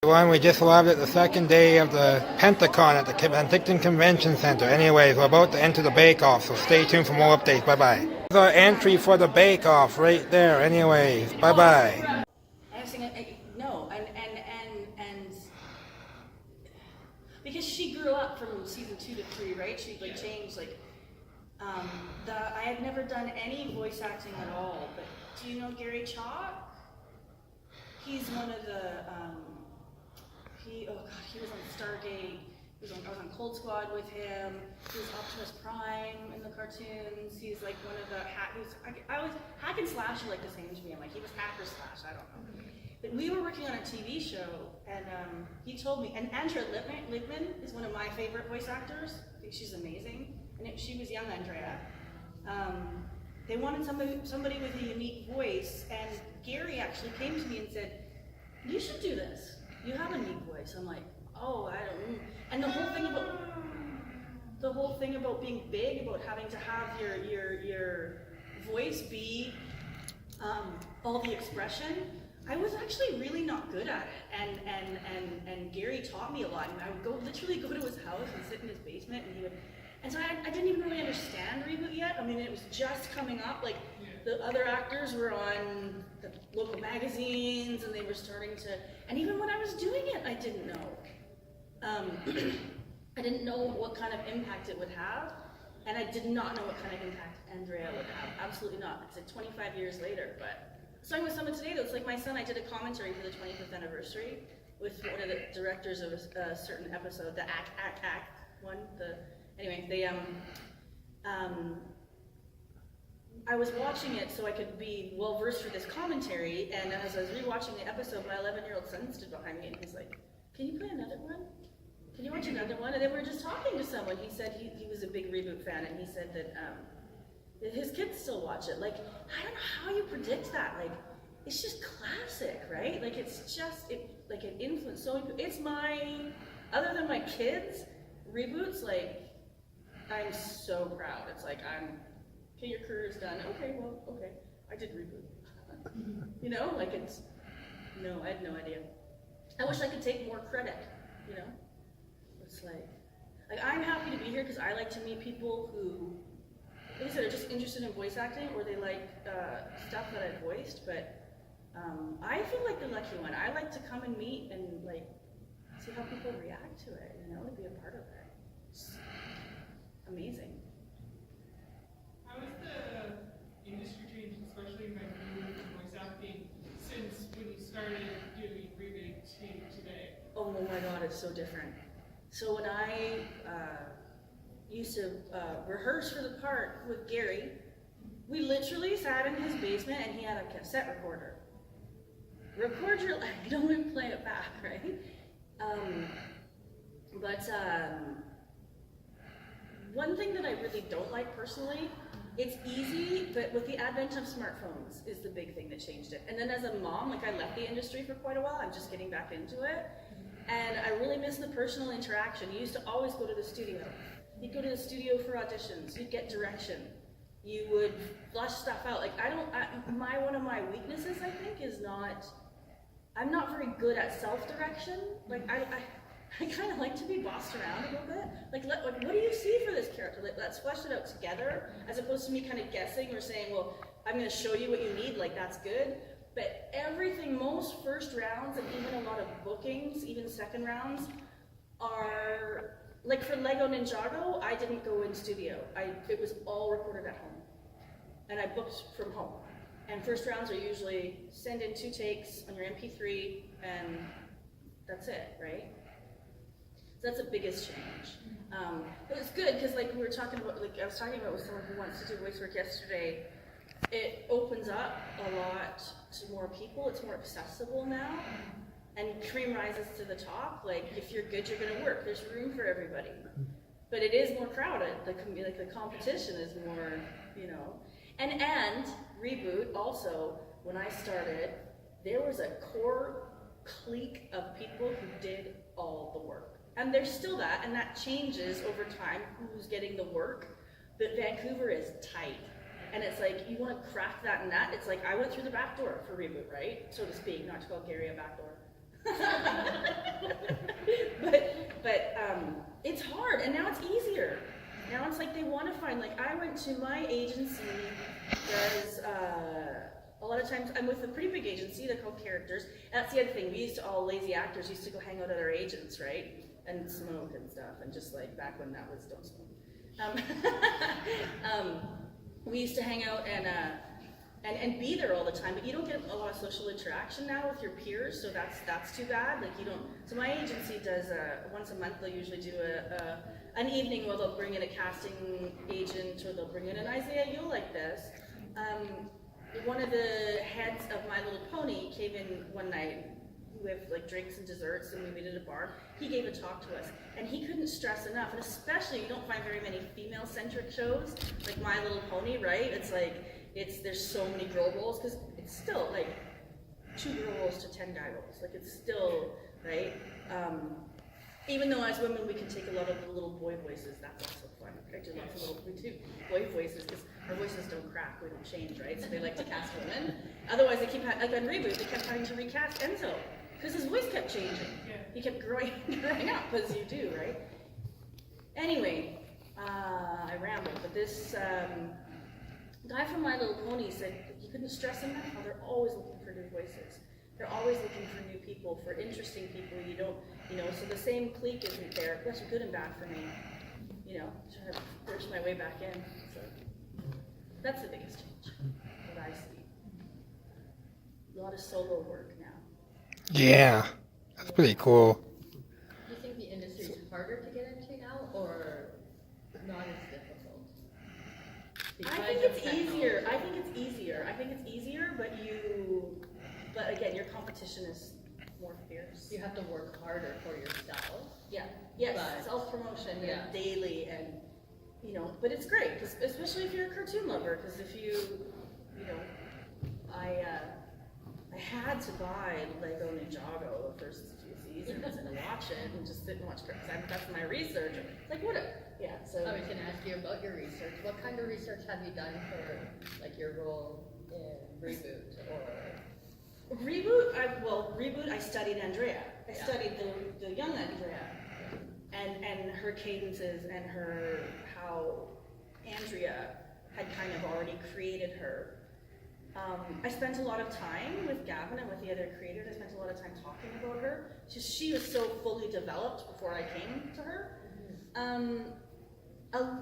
Everyone, we just arrived at the second day of the Pentacon at the Penticton Convention Center. Anyways, we're about to enter the bake-off, so stay tuned for more updates. Bye-bye. There's our entry for the bake-off right there. Anyways, bye-bye. No, and because she grew up from season 2 to 3, right? She changed I had never done any voice acting at all. But do you know Gary Chalk? He's one of the he was on Stargate. I was on Cold Squad with him. He was Optimus Prime in the cartoons. He's like one of the I was hack and slash. You like to say to me. I'm like, he was hack or slash. I don't know. But we were working on a TV show, and he told me. And Andrea Lippman is one of my favorite voice actors. I think she's amazing. And she was young Andrea. They wanted somebody with a unique voice, and Gary actually came to me and said, "You should do this. You have a unique voice." I'm like, "Oh, I don't know." And the whole thing about being big, about having to have your voice be all the expression, I was actually really not good at it. And Gary taught me a lot. And I would literally go to his house and sit in his basement, and he would. And so I didn't even really understand Reboot yet. I mean, it was just coming up. Like, the other actors were on the local magazines, and they were starting to. And even when I was doing it, I didn't know. I didn't know what kind of impact it would have, and I did not know what kind of impact Andrea would have. Absolutely not. It's like 25 years later. But starting with someone today, though, it's like my son. I did a commentary for the 25th anniversary with one of the directors of a certain episode, the act one. Anyway, I was watching it so I could be well versed for this commentary, and as I was rewatching the episode, my 11-year-old son stood behind me and he's like, "Can you play another one? Can you watch another one?" And then we were just talking to someone. He said he was a big Reboot fan, and he said that his kids still watch it. Like, I don't know how you predict that. Like, it's just classic, right? Like, it's just it influenced so many people. It's other than my kids, Reboots, like, I'm so proud. It's like, okay, your career is done. Okay, I did Reboot. You know, like I had no idea. I wish I could take more credit, you know? It's like I'm happy to be here because I like to meet people who, like I said, are just interested in voice acting, or they like stuff that I voiced, but I feel like the lucky one. I like to come and meet and like see how people react to it, you know, to be a part of it. It's amazing. How has the industry changed, especially in voice acting, since when you started doing remake to today? Oh my God, it's so different. So when I used to rehearse for the part with Gary, we literally sat in his basement and he had a cassette recorder. Record your life, you don't want to play it back, right? One thing that I really don't like personally, it's easy, but with the advent of smartphones is the big thing that changed it. And then as a mom, like I left the industry for quite a while, I'm just getting back into it. And I really miss the personal interaction. You used to always go to the studio. You'd go to the studio for auditions, you'd get direction. You would flush stuff out. Like one of my weaknesses, I think, is I'm not very good at self-direction. Like I kind of like to be bossed around a little bit. Like what do you see for this character? Let's flesh it out together, as opposed to me kind of guessing or saying, well, I'm going to show you what you need. Like, that's good. But everything, most first rounds and even a lot of bookings, even second rounds, are like for Lego Ninjago. I didn't go in studio. It was all recorded at home, and I booked from home. And first rounds are usually send in 2 takes on your MP3, and that's it, right? So that's the biggest change. But it's good because, like we were talking about, like I was talking about with someone who wants to do voice work yesterday. It opens up a lot to more people. It's more accessible now, and cream rises to the top. Like, if you're good, you're going to work. There's room for everybody, but it is more crowded. The competition is more, you know. And Reboot also, when I started, there was a core clique of people who did all the work, and there's still that, and that changes over time. Who's getting the work? But Vancouver is tight. And it's like, you want to crack that and that. It's like, I went through the back door for Reboot, right? So to speak, not to call Gary a back door. but it's hard, and now it's easier. Now it's like they want to find, like I went to my agency, does, a lot of times, I'm with a pretty big agency, they're called Characters. That's the other thing, we used to, all lazy actors used to go hang out at our agents, right? And smoke and stuff, and just like back when that was, don't smoke. We used to hang out and be there all the time, but you don't get a lot of social interaction now with your peers, so that's too bad. Like you don't. So my agency does once a month. They'll usually do an evening where they'll bring in a casting agent, or they'll bring in an Isaiah. You'll like this. One of the heads of My Little Pony came in one night with like drinks and desserts, and we met at a bar. He gave a talk to us, and he couldn't stress enough, and especially you don't find very many female-centric shows like My Little Pony, right? It's like there's so many girl roles, because it's still like 2 girl roles to 10 guy roles. Like it's still right. Even though as women we can take a lot of the little boy voices, that's also fun. I do lots of little boy voices because our voices don't crack, we don't change, right? So they like to cast women. Otherwise, they keep like on Reboot, they kept having to recast Enzo because his voice kept changing. He kept growing up as you do, right? Anyway, I rambled, but this guy from My Little Pony said he couldn't stress enough how they're always looking for new voices. They're always looking for new people, for interesting people. You don't, so the same clique isn't there. That's good and bad for me. Trying to push my way back in. So that's the biggest change that I see. A lot of solo work now. Yeah, that's pretty cool. Do you think the industry is harder to get into now, or not as difficult? I think it's easier. I think it's easier, but again, your competition is more fierce. You have to work harder for yourself. Yeah. Yes. But, Self-promotion and daily, and but it's great, because especially if you're a cartoon lover. Because if I had to buy Lego Ninjago the first few seasons and watch it and just sit and watch it. That's my research. It's like what? So I was going to ask you about your research. What kind of research have you done for like your role in Reboot or? Reboot, I studied Andrea. I studied the young Andrea, and her cadences and how Andrea had kind of already created her. I spent a lot of time with Gavin and with the other creators. I spent a lot of time talking about her. She was so fully developed before I came to her.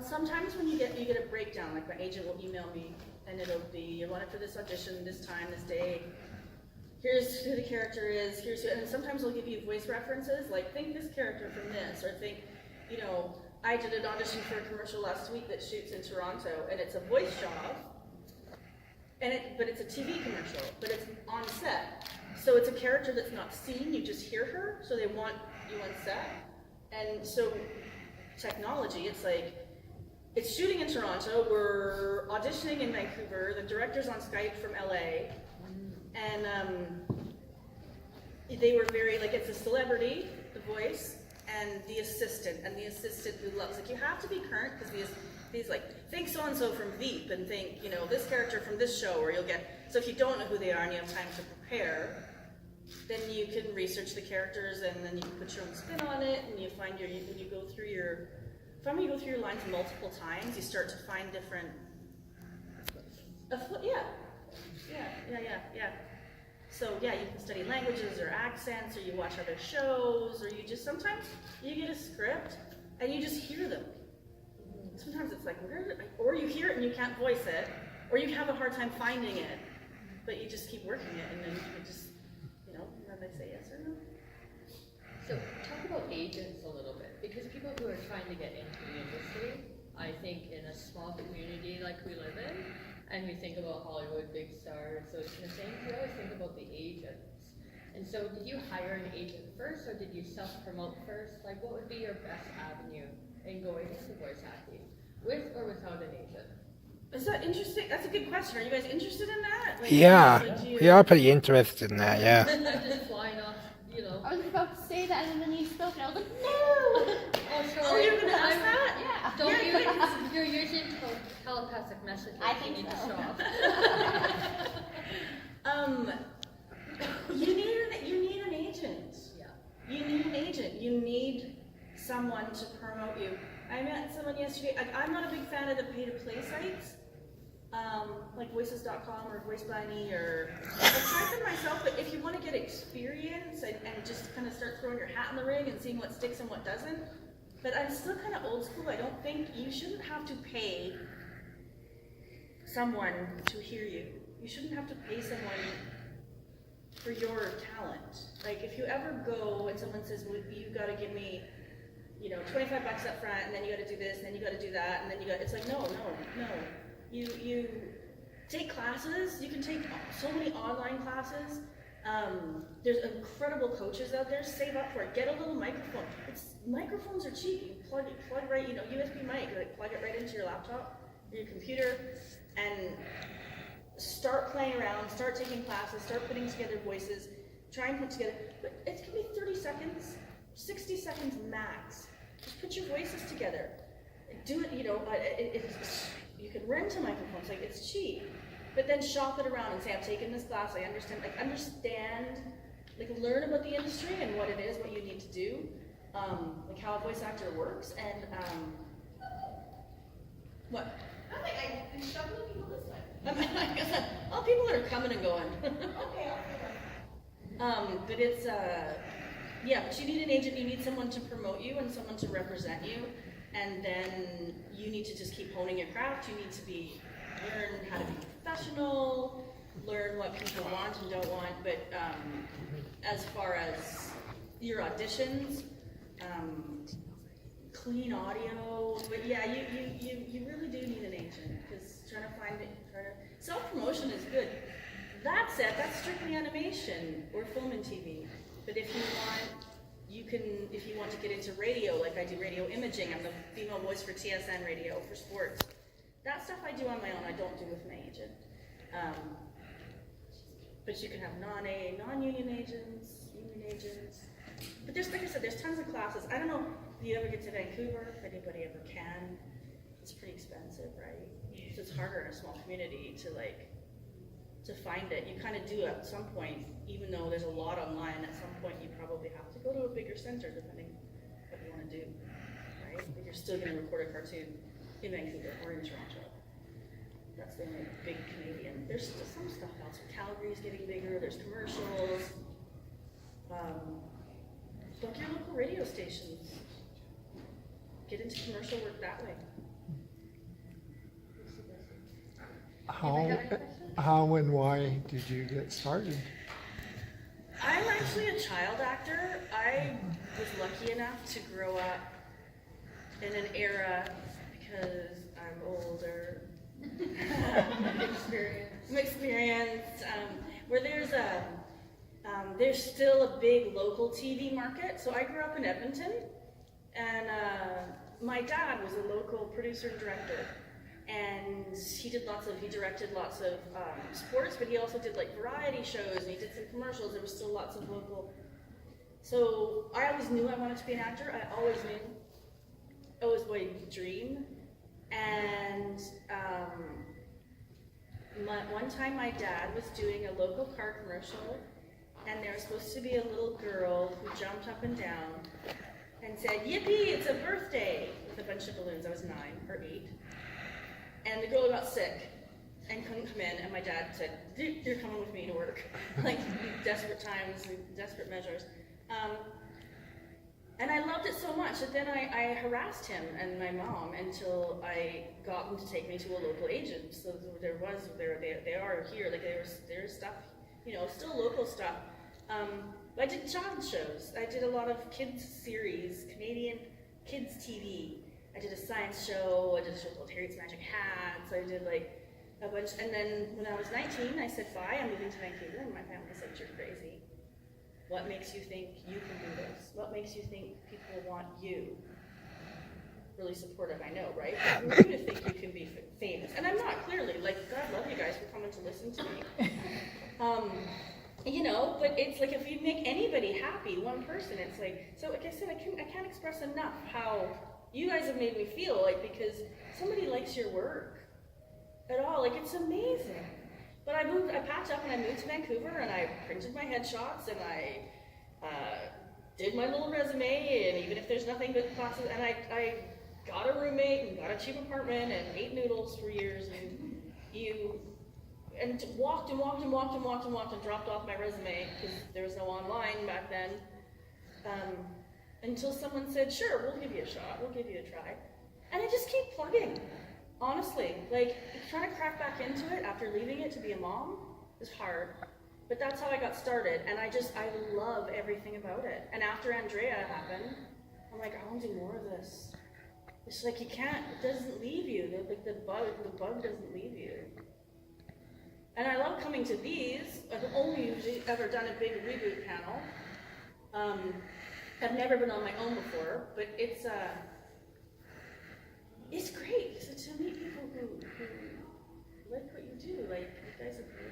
Sometimes when you get a breakdown, like my agent will email me and it'll be, you want it for this audition, this time, this day. Here's who the character is, and sometimes they'll give you voice references, like think this character from this, or think, I did an audition for a commercial last week that shoots in Toronto, and it's a voice job, but it's a TV commercial, but it's on set. So it's a character that's not seen, you just hear her, so they want you on set. And so technology, it's like, it's shooting in Toronto, we're auditioning in Vancouver, the director's on Skype from LA, and they were very, like, it's a celebrity, the voice, and the assistant who loves, like, you have to be current, because these like, think so-and-so from Veep, and think, this character from this show, or you'll get, so if you don't know who they are and you have time to prepare, then you can research the characters, and then you can put your own spin on it, and you find when you go through your lines multiple times, you start to find different, So you can study languages or accents, or you watch other shows, or you just, sometimes you get a script and you just hear them. Sometimes it's like, or you hear it and you can't voice it, or you have a hard time finding it, but you just keep working it, and then you just, then they say yes or no. So talk about agents a little bit, because people who are trying to get into the industry, I think in a small community like we live in, and we think about Hollywood, big stars, those kind of things, we always think about the agents. And so did you hire an agent first, or did you self-promote first? Like, what would be your best avenue in going into voice acting, with or without an agent? Is that interesting? That's a good question. Are you guys interested in that? Like, Yeah, we are pretty interested in that, yeah. I'm just flying off, I was about to say that, and then you spoke, and I was like, no! Oh, you're going to ask that? Yeah. Don't you're using telepathic messages. I think you need so. to stop. You need an agent. You need someone to promote you. I met someone yesterday. I'm not a big fan of the pay-to-play sites, like voices.com or Voice by Me, or I've tried them myself, but if you want to get experience and just kind of start throwing your hat in the ring and seeing what sticks and what doesn't, but I'm still kind of old school. I don't think you shouldn't have to pay someone to hear you. You shouldn't have to pay someone for your talent. Like if you ever go and someone says, well, you got to give me, you know, $25 up front, and then you got to do this, and then you got to do that, and then you got. It's like no. You take classes. You can take so many online classes. There's incredible coaches out there. Save up for it. Get a little microphone. Microphones are cheap. You plug right, you know, USB mic. Like plug it right into your laptop, or your computer, and start playing around. Start taking classes. Start putting together voices. Try and put together. But it can be 30 seconds, 60 seconds max. Just put your voices together. Do it. You know, you can rent a microphone. It's like it's cheap. But then shop it around and say, I've taken this class, I understand, learn about the industry and what it is, what you need to do, like how a voice actor works, and, what? I'm shuffling people this way. Oh, people are coming and going. Okay, But it's, yeah, but you need an agent, you need someone to promote you and someone to represent you, and then you need to just keep honing your craft, you need to learn how to be professional, learn what people want and don't want, but as far as your auditions, clean audio, but yeah, you really do need an agent, because self-promotion is good. That said, that's strictly animation or film and TV, but if you want to get into radio, like I do radio imaging, I'm the female voice for TSN radio for sports. That stuff I do on my own, I don't do with my agent. But you can have non-union agents, union agents. But there's, like I said, there's tons of classes. I don't know if you ever get to Vancouver, if anybody ever can. It's pretty expensive, right? So it's harder in a small community to find it. You kind of do at some point, even though there's a lot online, at some point you probably have to go to a bigger center, depending what you want to do, right? But you're still going to record a cartoon in Vancouver or in Toronto. That's the only big Canadian. There's still some stuff else. Calgary's getting bigger. There's commercials. Book your local radio stations. Get into commercial work that way. How and why did you get started? I'm actually a child actor. I was lucky enough to grow up in an era, because I'm older, experienced, where there's still a big local TV market. So I grew up in Edmonton, and my dad was a local producer and director, and he directed lots of sports, but he also did like variety shows, and he did some commercials. There was still lots of local. So I always knew I wanted to be an actor. I always knew. It was my dream. And one time my dad was doing a local car commercial, and there was supposed to be a little girl who jumped up and down and said, "Yippee, it's a birthday," with a bunch of balloons. I was 9 or 8. And the girl got sick and couldn't come in, and my dad said, "You're coming with me to work." Like, desperate times, desperate measures. And I loved it so much that then I harassed him and my mom until I got them to take me to a local agent. So they are here, like there's stuff, still local stuff. I did child shows. I did a lot of kids series, Canadian kids TV. I did a science show. I did a show called Harriet's Magic Hats. I did like a bunch. And then when I was 19, I said, "Bye, I'm moving to Vancouver." And my family said, "You're crazy. What makes you think you can do this? What makes you think people want you?" Really supportive, I know, right? But who to think you can be famous? And I'm not, clearly. Like, God love you guys for coming to listen to me. But it's like if you make anybody happy, one person, it's like, so like I said, I can't express enough how you guys have made me feel, like, because somebody likes your work at all, like, it's amazing. But I packed up and I moved to Vancouver, and I printed my headshots, and I did my little resume, and even if there's nothing but classes, and I got a roommate and got a cheap apartment and ate noodles for years, and walked and dropped off my resume because there was no online back then. Until someone said, sure, we'll give you a shot, we'll give you a try. And I just keep plugging, honestly. Like, trying to crack back into it after leaving it to be a mom is hard. But that's how I got started, and I love everything about it. And after Andrea happened, I'm like, I want to do more of this. It's like it doesn't leave you. The bug doesn't leave you. And I love coming to these. I've only usually ever done a big reboot panel. I've never been on my own before, but it's great because to meet people who like what you do. Like, you guys have made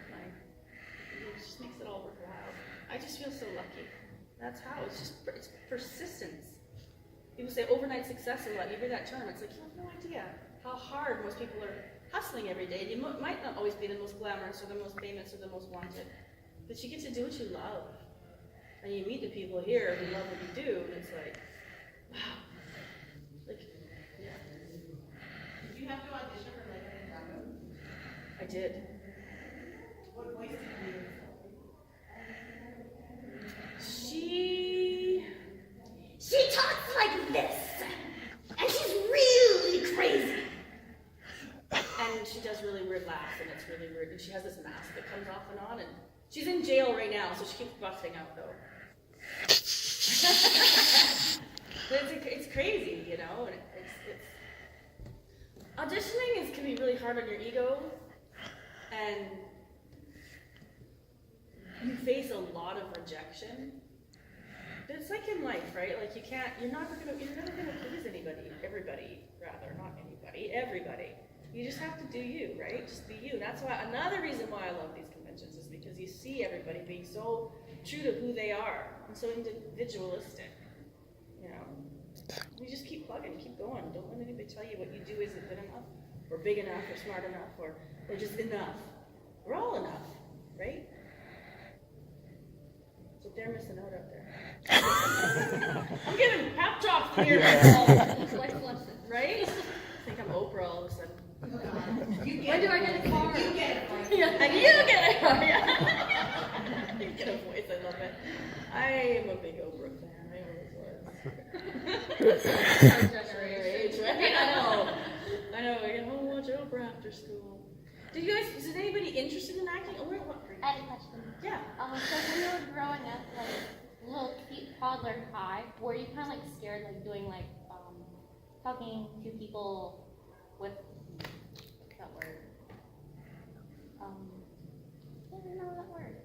it just makes it all worthwhile. I just feel so lucky. That's how. It's persistence. People say overnight success a lot. You hear that term. It's like, you have no idea how hard most people are hustling every day. You might not always be the most glamorous or the most famous or the most wanted, but you get to do what you love. And you meet the people here who love what you do, and it's like, wow. Like, yeah. Did you have to audition for like an Chicago? I did. What voice did you use? She talks like this, and she's really crazy. And she does really weird laughs, and it's really weird. And she has this mask that comes off and on, and she's in jail right now, so she keeps busting out though. But it's crazy, you know. And auditioning can be really hard on your ego, and you face a lot of rejection. But it's like in life, right? Like you're never gonna please everybody, not anybody, everybody. You just have to do you, right? Just be you. That's why another reason why I love these conventions is because you see everybody being so true to who they are and so individualistic. You know, you just keep plugging, keep going. Don't let anybody tell you what you do isn't good enough, or big enough, or smart enough, or just enough. We're all enough, right? So they're missing out there. I'm giving pep talks here. It's like lesson. Right? I think I'm Oprah all of a sudden. When do I get a car? You get it. Yeah, and you get a car, yeah. You get a voice, I love it. I am a big Oprah fan. I always was. Our age, right? I know. I get home and watch Oprah after school. Is anybody interested in acting? Oh, I had a question. Yeah. So when you were growing up, like little cute toddler high, were you kind of like scared, like doing like talking to people with what's that word? I don't know that word.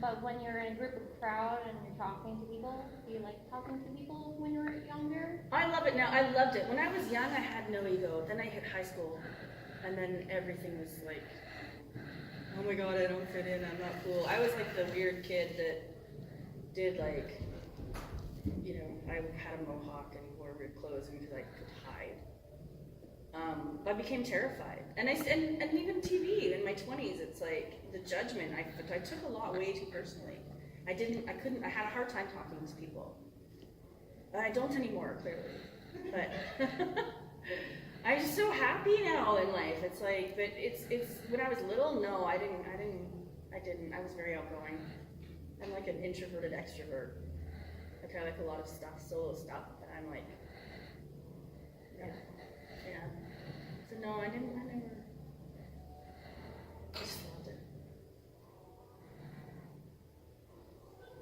But when you're in a group of crowd and you're talking to people, do you like talking to people when you were younger? I love it now. I loved it. When I was young, I had no ego. Then I hit high school, and then everything was like, oh my god, I don't fit in, I'm not cool. I was like the weird kid that did like, you know, I had a mohawk and wore weird clothes because I could hide. I became terrified. And even TV in my 20s, it's like the judgment, I took a lot way too personally. I had a hard time talking to people. I don't anymore, clearly. But I'm just so happy now in life. It's like, but it's when I was little, no, I didn't. I was very outgoing. I'm like an introverted extrovert. I try like a lot of stuff, solo stuff, but I'm like, yeah. So no, I never. I just loved it.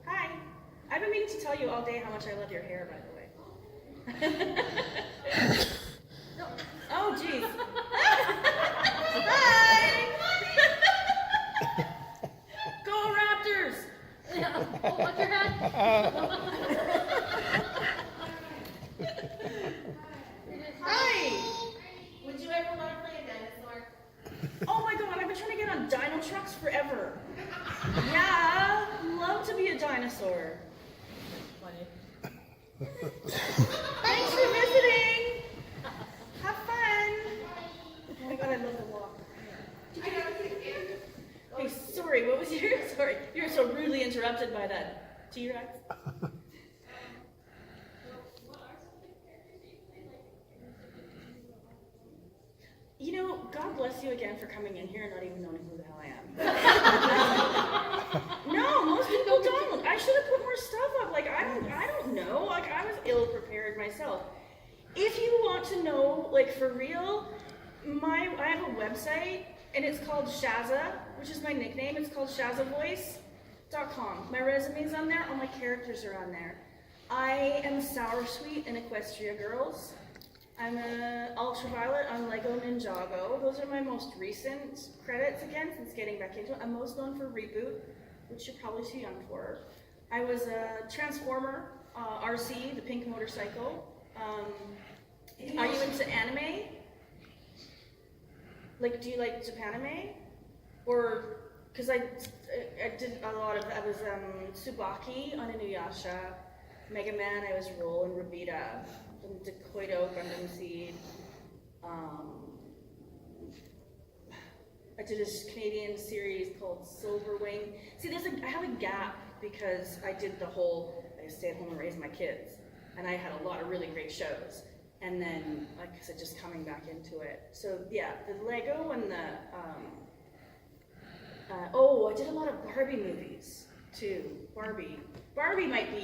Hi. I've been meaning to tell you all day how much I love your hair, by the way. Oh, jeez. Hi! Go Raptors! Oh, watch your head. Hi! Would you ever want to play a dinosaur? Oh my god, I've been trying to get on dino trucks forever. Yeah, love to be a dinosaur. Funny. Thanks for visiting! Have fun! Oh my god, I love the walk. Hey, sorry, what was your... Sorry, you were so rudely interrupted by that T-Rex. God bless you again for coming in here and not even knowing who the hell I am. No, most people don't. I should have put more stuff up. Like, I don't know. Like, I was ill prepared myself. If you want to know, like, for real, I have a website, and it's called Shaza, which is my nickname. It's called shazavoice.com. My resume's on there. All my characters are on there. I am Sour Sweet in Equestria Girls. I'm a Ultraviolet on Lego Ninjago. Those are my most recent credits again, since getting back into it. I'm most known for Reboot, which you're probably too young for. I was a Transformer, RC, the pink motorcycle. Are you into anime? Like, do you like Japanime? Or, because I did a lot of, I was Tsubaki on Inuyasha, Mega Man, I was Roll and Rabita, Dakoido, Gundam Seed. I did a Canadian series called Silverwing. See, I have a gap because I did I stayed at home and raised my kids. And I had a lot of really great shows. And then, like I said, just coming back into it. So yeah, the Lego and the, I did a lot of Barbie movies too. Barbie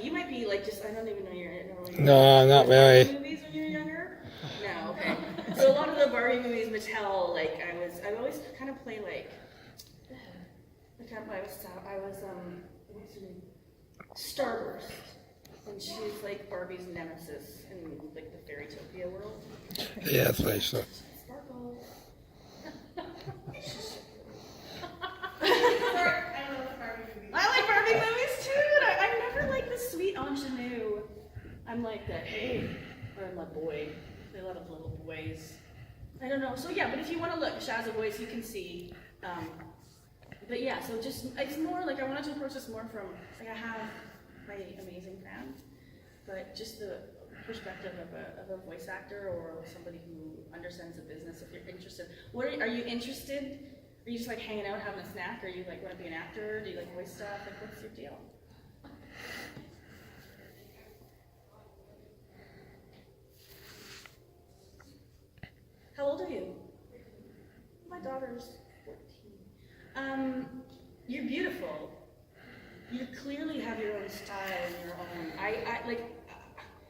you might be like I don't even know No, not really. Barbie movies when you're younger? No, okay. So a lot of the Barbie movies, Mattel, like I always kind of play like I was what's her name? Starburst. And she's like Barbie's nemesis in like the Fairytopia world. Yes, I so. Sparkle. I like Barbie movies too. I never liked the sweet ingenue. I'm like the hey, or I'm a boy. They love little boys. I don't know. So yeah, but if you want to look, Shaza Voice, you can see. But yeah, so just it's more like I wanted to approach this more from like I have my amazing fans, but just the perspective of a voice actor or somebody who understands the business. If you're interested, are you interested? Are you just like hanging out, having a snack? Or you like want to be an actor? Do you like voice stuff? Like, what's your deal? How old are you? My daughter's 14. You're beautiful. You clearly have your own style and your own. I like.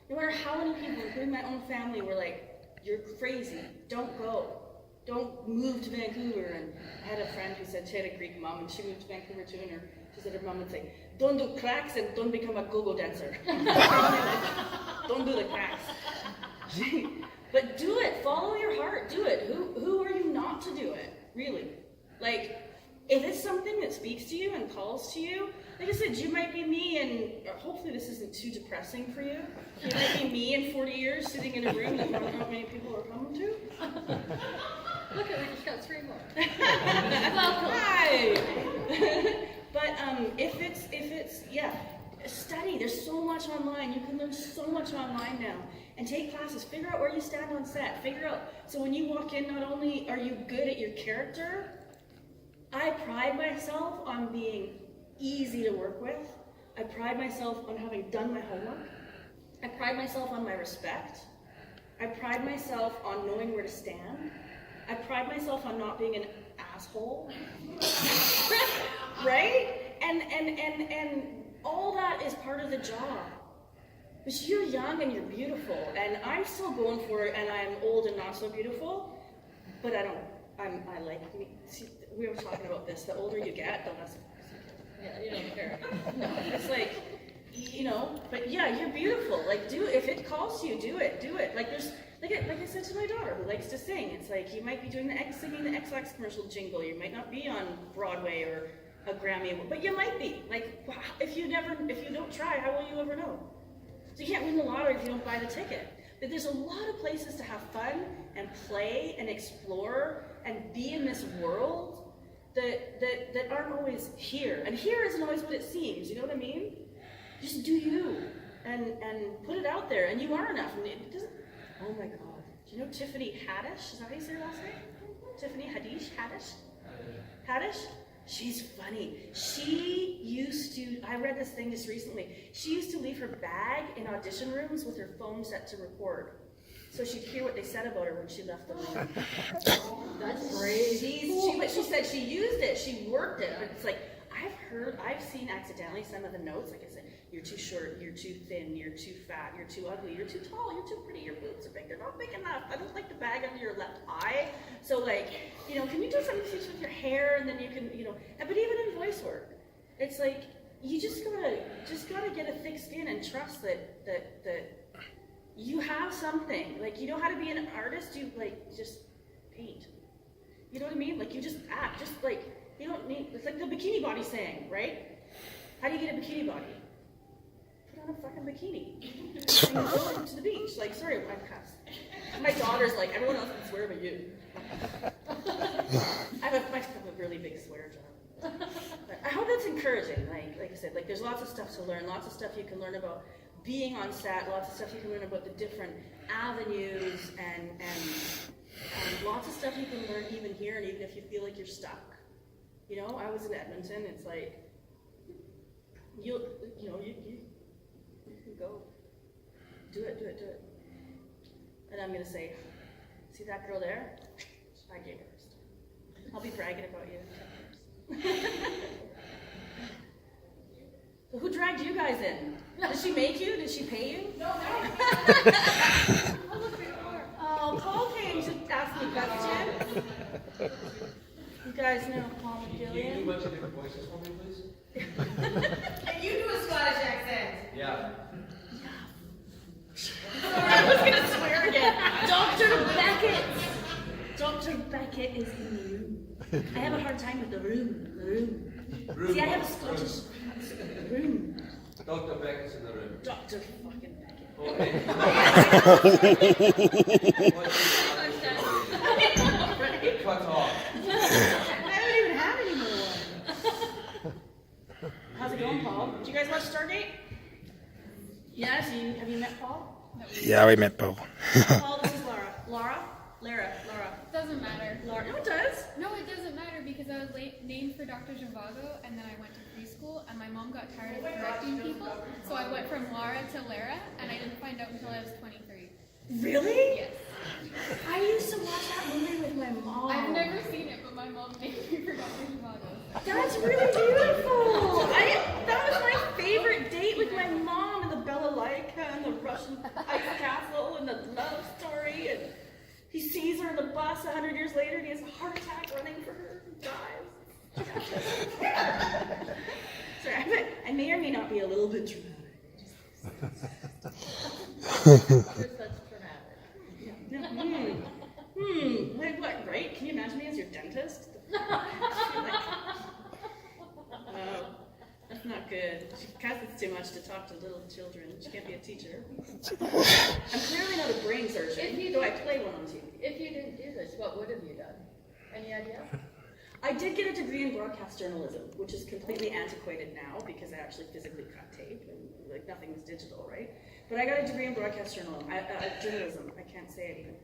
No matter how many people, including my own family, were like, "You're crazy. Don't go. Don't move to Vancouver." And I had a friend who said she had a Greek mom, and she moved to Vancouver too. And she said her mom would say, "Don't do cracks and don't become a go-go dancer. Don't do the cracks." But do it. Follow your heart. Do it. Who are you not to do it? Really, like. If it's something that speaks to you and calls to you, like I said, you might be me, and hopefully this isn't too depressing for you. You might be me in 40 years sitting in a room that not many people are coming to. Look, we just got 3 more. Hi! But if it's study. There's so much online. You can learn so much online now. And take classes. Figure out where you stand on set. Figure out, so when you walk in, not only are you good at your character, I pride myself on being easy to work with. I pride myself on having done my homework. I pride myself on my respect. I pride myself on knowing where to stand. I pride myself on not being an asshole. Right? And all that is part of the job. But you're young and you're beautiful, and I'm still going for it, and I'm old and not so beautiful, but I like me. See, we were talking about this. The older you get, the less. Yeah, you don't care. No, it's like, but yeah, you're beautiful. Like, if it calls to you, do it. Like, there's, like I said to my daughter who likes to sing, it's like, you might be singing the X-Lax commercial jingle. You might not be on Broadway or a Grammy, but you might be. Like, if you don't try, how will you ever know? So you can't win the lottery if you don't buy the ticket. But there's a lot of places to have fun and play and explore and be in this world that aren't always here. And here isn't always what it seems, you know what I mean? Just do you and put it out there, and you are enough. And it doesn't, oh my God. Do you know Tiffany Haddish? Is that how you say her last name? Tiffany Haddish? She's funny. I read this thing just recently. She used to leave her bag in audition rooms with her phone set to record. so she'd hear what they said about her when she left the room. That's great. But she said she used it, she worked it, but it's like, I've seen accidentally some of the notes, like I said, you're too short, you're too thin, you're too fat, you're too ugly, you're too tall, you're too pretty, your boobs are big, they're not big enough, I don't like the bag under your left eye, so like, can you do something with your hair, and then you can, but even in voice work, it's like, you just gotta get a thick skin and trust that you have something, like, you know how to be an artist, you like, just paint, you know what I mean, like, you just act, just like, you don't need, it's like the bikini body saying, right? How do you get a bikini body? Put on a fucking bikini. And go to the beach. Like, sorry, I'm cussed. My daughter's like, everyone else can swear but you. I have a really big swear jar. But I hope that's encouraging. Like I said, like there's lots of stuff to learn, lots of stuff you can learn about being on set, lots of stuff you can learn about the different avenues, and lots of stuff you can learn even here, and even if you feel like you're stuck. I was in Edmonton, it's like, you can go. Do it. And I'm gonna say, see that girl there? I gave her first. I'll be bragging about you in 10 years. So who dragged you guys in? Did she make you? Did she pay you? No. Oh, Paul came to ask me questions. You guys know Paul Can you do a McGillian? bunch of different voices for me, please? Can you do a Scottish accent? Yeah. I was gonna swear again. Dr. Beckett! Dr. Beckett is in the room. I have a hard time with the room. See, I have a Scottish room. Dr. Beckett's in the room. Dr. fucking Beckett. Okay. Right? Cut off. I don't even have any more. How's it going, Paul? Did you guys watch Stargate? Yes, have you met Paul? Yeah, we met Paul. Paul, this is Laura. Laura. Doesn't matter. Laura. No, it does. No, it doesn't matter because I was named for Dr. Zhivago and then I went to preschool and my mom got tired of correcting people. So I went from Laura to Lara and I didn't find out until I was 23. Really? Yes. I used to watch that movie with my mom. I've never seen it, but my mom named me for Dr. Zhivago. That's really beautiful. That was my favorite date with my mom, and the Bella Laika and the Russian ice castle and the love story. And he sees her on the bus 100 years later, and he has a heart attack running for her and dies. Sorry, I may or may not be a little bit dramatic. That's dramatic. Wait, what, right? Can you imagine me as your dentist? That's not good. She cusses too much to talk to little children. She can't be a teacher. I'm clearly not a brain surgeon, though I play one on TV. If you didn't do this, what would have you done? Any idea? I did get a degree in broadcast journalism, which is completely antiquated now because I actually physically cut tape and like nothing was digital, right? But I got a degree in broadcast journalism. I can't say it even.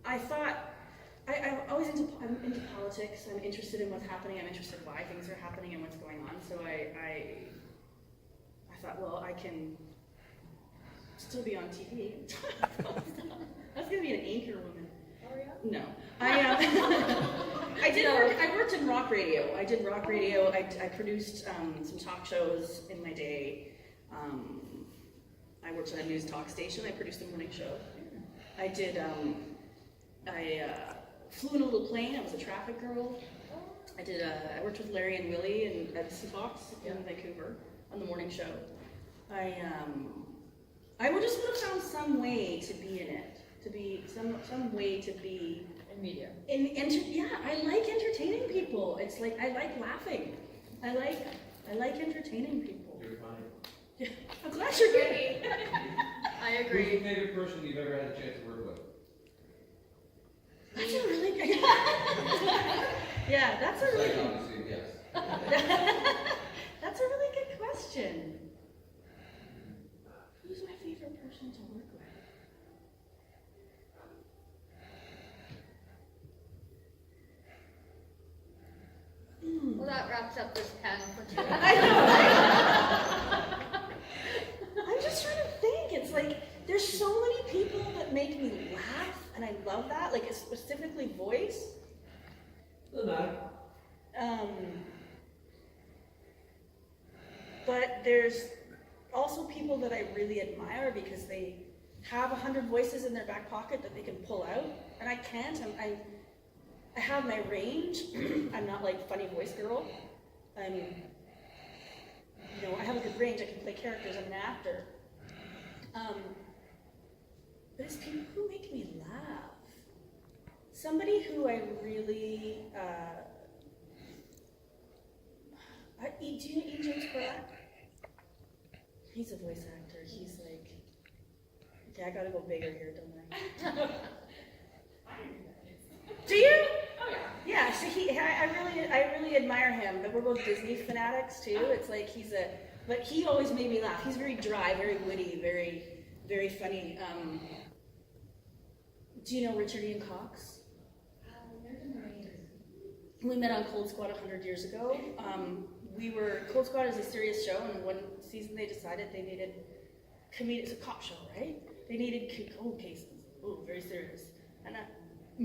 I thought I'm always into politics. I'm interested in what's happening. I'm interested in why things are happening and what's going on. So I thought, well, I can still be on TV. I was gonna be an anchor woman. Oh yeah? No, I worked in rock radio. I did rock radio. I produced some talk shows in my day. I worked at a news talk station. I produced the morning show. I did. I flew in a little plane. I was a traffic girl. I worked with Larry and Willie at Seabox in Vancouver on the morning show. I just would have found some way to be in it. To be some way to be In media. I like entertaining people. It's like I like laughing. I like entertaining people. You're fine. Yeah, I'm glad you're good. I Who's agree. your favorite person you've ever had a chance to work with? That's a really good. Yeah, that's a really. Obviously, yes. That's a really good question. Who's my favorite person to work with? Well, that wraps up this panel for today. I know, right? I'm just trying to think. It's like there's so love that, like specifically voice. Doesn't matter. But there's also people that I really admire because they have 100 voices in their back pocket that they can pull out, and I can't. I have my range. I'm not like funny voice girl. You know, I have a good range. I can play characters. I'm an actor. But it's people who make me laugh. Somebody who I really, do you know Ian James Corlack? He's a voice actor. He's like, okay, I gotta go bigger here, don't I? Do you? Oh yeah. Yeah, so I really admire him, but we're both Disney fanatics too. It's like but he always made me laugh. He's very dry, very witty, very, very funny. Do you know Richard Ian Cox? We met on Cold Squad 100 years ago. Cold Squad is a serious show, and one season they decided they needed it's a cop show, right? They needed cold cases. Oh, very serious. And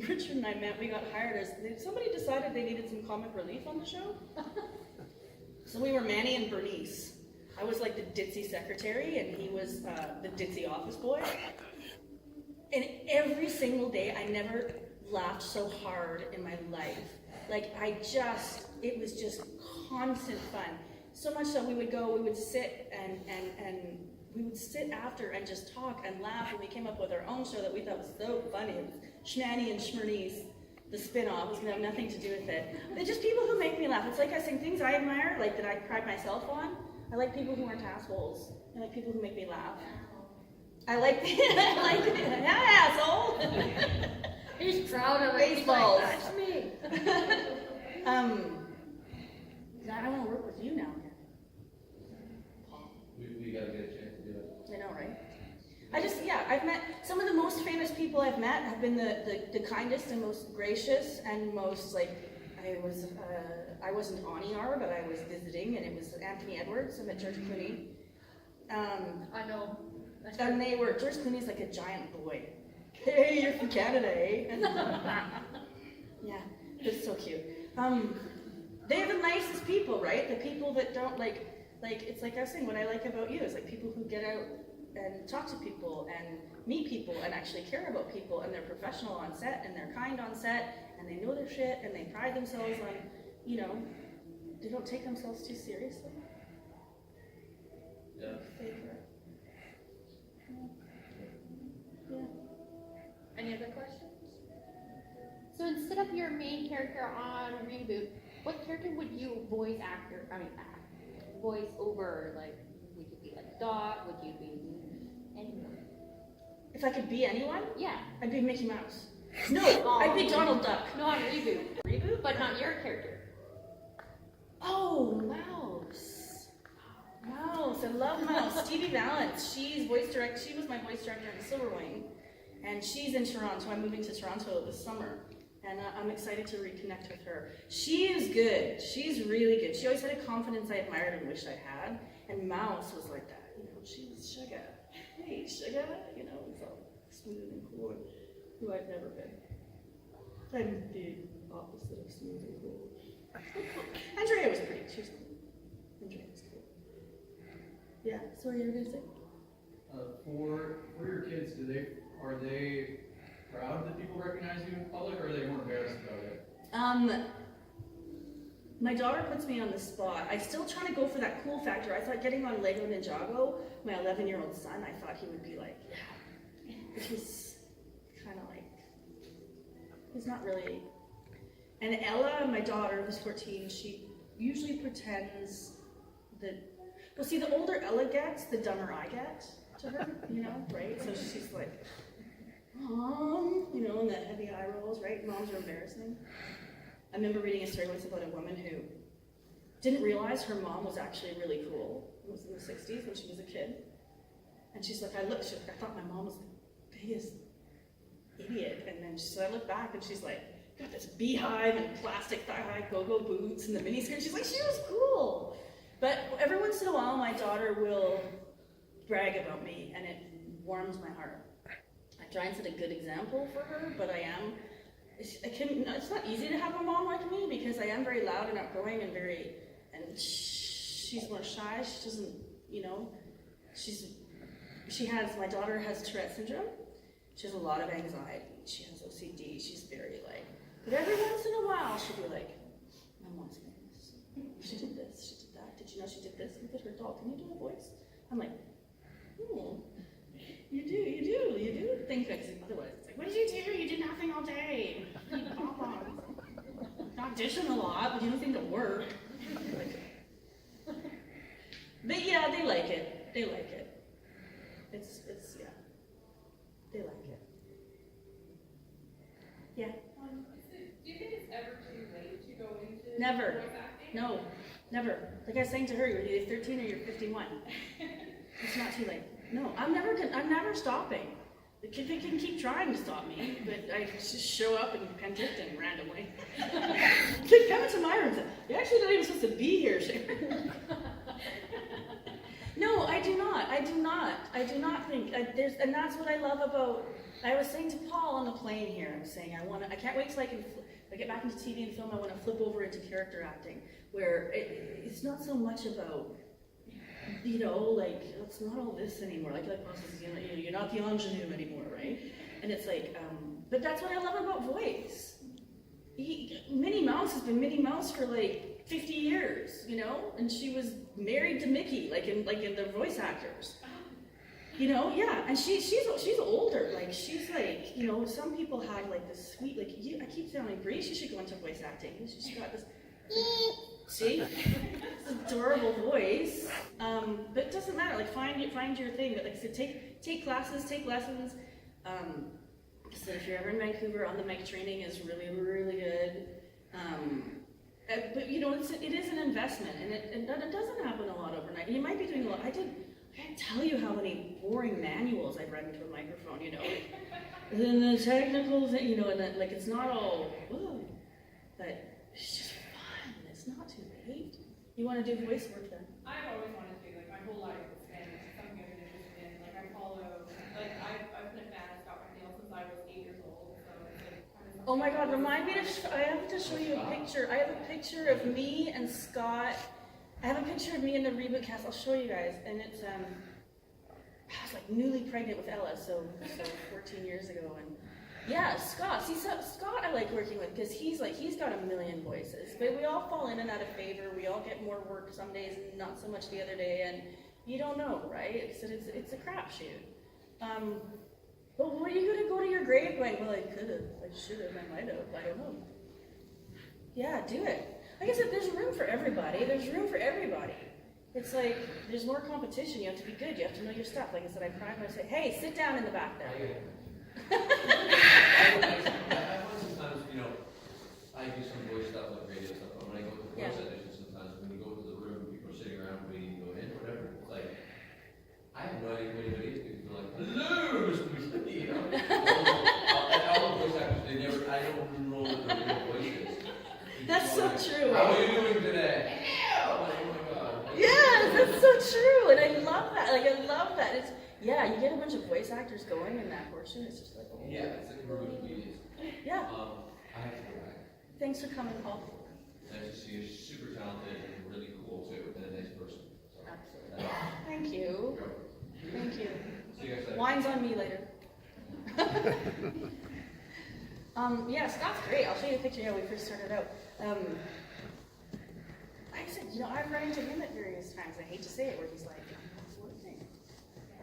Richard and I met, we got hired somebody decided they needed some comic relief on the show. So we were Manny and Bernice. I was like the ditzy secretary, and he was the ditzy office boy. And every single day, I never laughed so hard in my life. Like, it was just constant fun. So much so we would sit and we would sit after and just talk and laugh, and we came up with our own show that we thought was so funny. It was Schmanny and Schmernies, the spin-off. It's got nothing to do with it. They're just people who make me laugh. It's like I sing things I admire, like that I pride myself on. I like people who aren't assholes. I like people who make me laugh. I like asshole. He's proud of it. Baseballs. He's like, that's me. I want to work with you now again. We gotta get a chance to do it. I know, right? I've met some of the most famous people I've met have been the kindest and most gracious and most I wasn't on ER, but I was visiting, and it was Anthony Edwards. I met George Clooney. I know. And George Clooney's like a giant boy. Hey, you're from Canada, eh? Yeah, it's so cute. They're the nicest people, right? The people that don't like it's like I was saying, what I like about you is like people who get out and talk to people and meet people and actually care about people, and they're professional on set and they're kind on set and they know their shit and they pride themselves on, they don't take themselves too seriously. Yeah. Favorite. Yeah. Any other questions? So instead of your main character on Reboot, what character would you voice over? Like, would you be like Dot? Would you be anyone? If I could be anyone, Yeah. I'd be Mickey Mouse. No, I'd be Donald Duck. No, on Reboot. Reboot? But not your character. Oh, Mouse. Mouse. I love Mouse. Stevie Valance. She was my voice director in Silver Wing. And she's in Toronto. I'm moving to Toronto this summer. And I'm excited to reconnect with her. She is good. She's really good. She always had a confidence I admired and wished I had. And Mouse was like that. She was sugar. Hey, sugar. It's all smooth and cool. And who I've never been. I'm the opposite of smooth and cool. Andrea was pretty. She was cool. Andrea was cool. Yeah. So what you were gonna say? For your kids, are they proud that people recognize you in public, or are they more embarrassed about it? My daughter puts me on the spot. I still try to go for that cool factor. I thought getting on Lego Ninjago, my 11-year-old son, I thought he would be like, yeah. But he's kind of like, he's not really. And Ella, my daughter, who's 14, she usually pretends that, well, see, the older Ella gets, the dumber I get to her, right? So she's like, Mom, and that heavy eye rolls, right? Moms are embarrassing. I remember reading a story once about a woman who didn't realize her mom was actually really cool. It was in the 60s when she was a kid. And she's like, I thought my mom was the biggest idiot. And then I look back and she's like, got this beehive and plastic thigh-high go-go boots and the miniskirt. She's like, she was cool. But every once in a while, my daughter will brag about me, and it warms my heart. I trying to set a good example for her, but it's not easy to have a mom like me because I am very loud and outgoing and she's more shy. She doesn't, my daughter has Tourette syndrome. She has a lot of anxiety. She has OCD. She's very but every once in a while she'll be like, my mom's doing this. She did this, she did that. Did you know she did this? Look at her doll. Can you do a voice? I'm like, you do things like otherwise. It's like, what did you do? You did nothing all day. You audition a lot, but you don't think to work. But yeah, they like it. They like it. It's yeah. They like it. Yeah. Do you think it's ever too late to go into Never. voice acting? No, never. Like I was saying to her, you're either 13 or you're 51. It's not too late. No, I'm never stopping. They can keep trying to stop me, but I just show up in Penticton randomly. They come into my room and say, you're actually not even supposed to be here, Sharon. No, I do not. I do not think, and that's what I love about, I was saying to Paul on the plane here, I was saying I can't wait till I get back into TV and film. I want to flip over into character acting, where it's not so much about, it's not all this anymore. Like Paul says, you're not the ingenue anymore, right? And it's but that's what I love about voice. Minnie Mouse has been Minnie Mouse for 50 years, and she was married to Mickey, in the voice actors. Yeah, and she's older. She's some people have this sweet, I keep telling Bree she should go into voice acting. She's got this, see, this adorable voice. But it doesn't matter. Find your thing. But I said, take classes, take lessons. So if you're ever in Vancouver, on the mic training is really, really good. But it is an investment, and it doesn't happen a lot overnight. You might be doing a lot. I can't tell you how many boring manuals I've read into a microphone, and then the technical thing, and then, it's not all, whoa, but it's just fun. It's not too late. You want to do voice work then? I've always wanted to, my whole life, and it's something I've been interested in. I follow, I've been a fan of Scott McNeil since I was 8 years old, so it's Oh my God, remind me I have to show you a picture. I have a picture of me and Scott. I have a picture of me in the reboot cast. I'll show you guys. And it's, I was newly pregnant with Ella, so 14 years ago. And yeah, Scott. See, Scott I like working with because he's got a million voices. But we all fall in and out of favor. We all get more work some days and not so much the other day. And you don't know, right? It's a crapshoot. But what are you going to go to your grave going, well, I could have, I should have, I might have, I don't know. Yeah, do it. Like I said, there's room for everybody. There's room for everybody. It's there's more competition. You have to be good. You have to know your stuff. Like I said, I pride myself. Hey, sit down in the back there. I find sometimes, I do some voice stuff, radio stuff, but when I go to voice auditions sometimes, when you go to the room, people are sitting around waiting to go in, whatever, it's I have no idea who anybody is, because they're hello, Mr. McSmithy, all the voice actors, I don't know what their real voice is. That's so true. How are you doing today? Oh my God. Yeah, that's so true, and I love that. I love that. It's you get a bunch of voice actors going in that portion. It's just oh. Yeah, it's a group of comedians. Yeah. I have to go back. Thanks for coming, Paul. Nice to see you. Super talented and really cool too, and a nice person. So, absolutely. Thank you. Thank you. See you guys later. Wine's on me later. Yeah, Scott's great. I'll show you a picture how we first started out. Like I said, I've run into him at various times. I hate to say it, where he's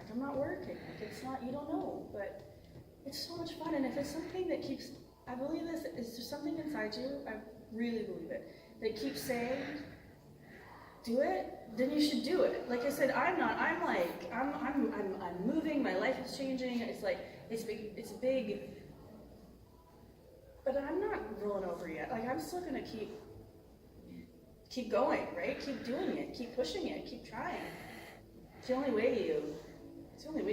I'm not working. It's not, you don't know, but it's so much fun. And if it's something that keeps, I believe this, is there something inside you? I really believe it. That keeps saying, do it, then you should do it. Like I said, I'm moving, my life is changing. It's big, but I'm not rolling over yet. I'm still gonna keep going, right? Keep doing it, keep pushing it, keep trying. It's the only way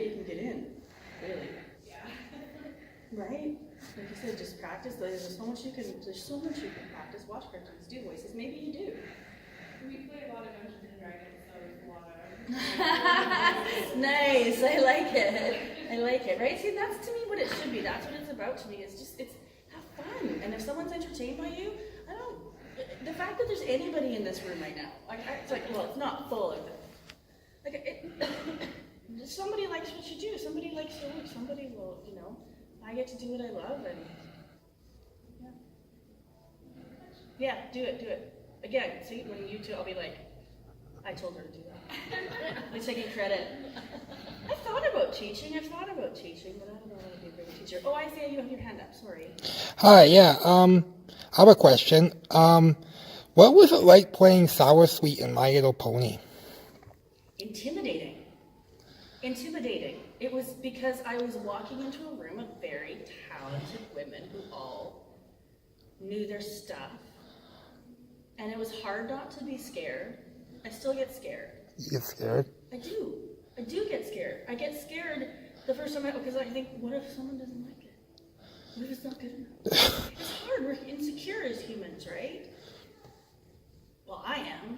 you can get in, really. Yeah. Right? Like you said, just practice. There's so much you can practice. Watch cartoons, do voices. Maybe you do. We play a lot of Dungeons and Dragons, so there's a lot of Nice, I like it. I like it, right? See, that's to me what it should be. That's what it's about to me. It's have fun. And if someone's entertained by you, the fact that there's anybody in this room right now, it's like, well, it's not full of it. Somebody likes what you do. Somebody likes your work. Somebody will, I get to do what I love, and yeah, do it. Again, see, when you two, I'll be like, I told her to do that. I'm taking credit. I've thought about teaching, but I don't know how to be a great teacher. Oh, Isaiah, you have your hand up. Sorry. Hi, yeah. I have a question. What was it like playing Sour Sweet in My Little Pony? Intimidating. It was because I was walking into a room of very talented women who all knew their stuff. And it was hard not to be scared. I still get scared. You get scared? I do get scared. I get scared the first time because I think, what if someone doesn't like it? What if it's not good enough? It's hard. We're insecure as humans, right? Well, I am.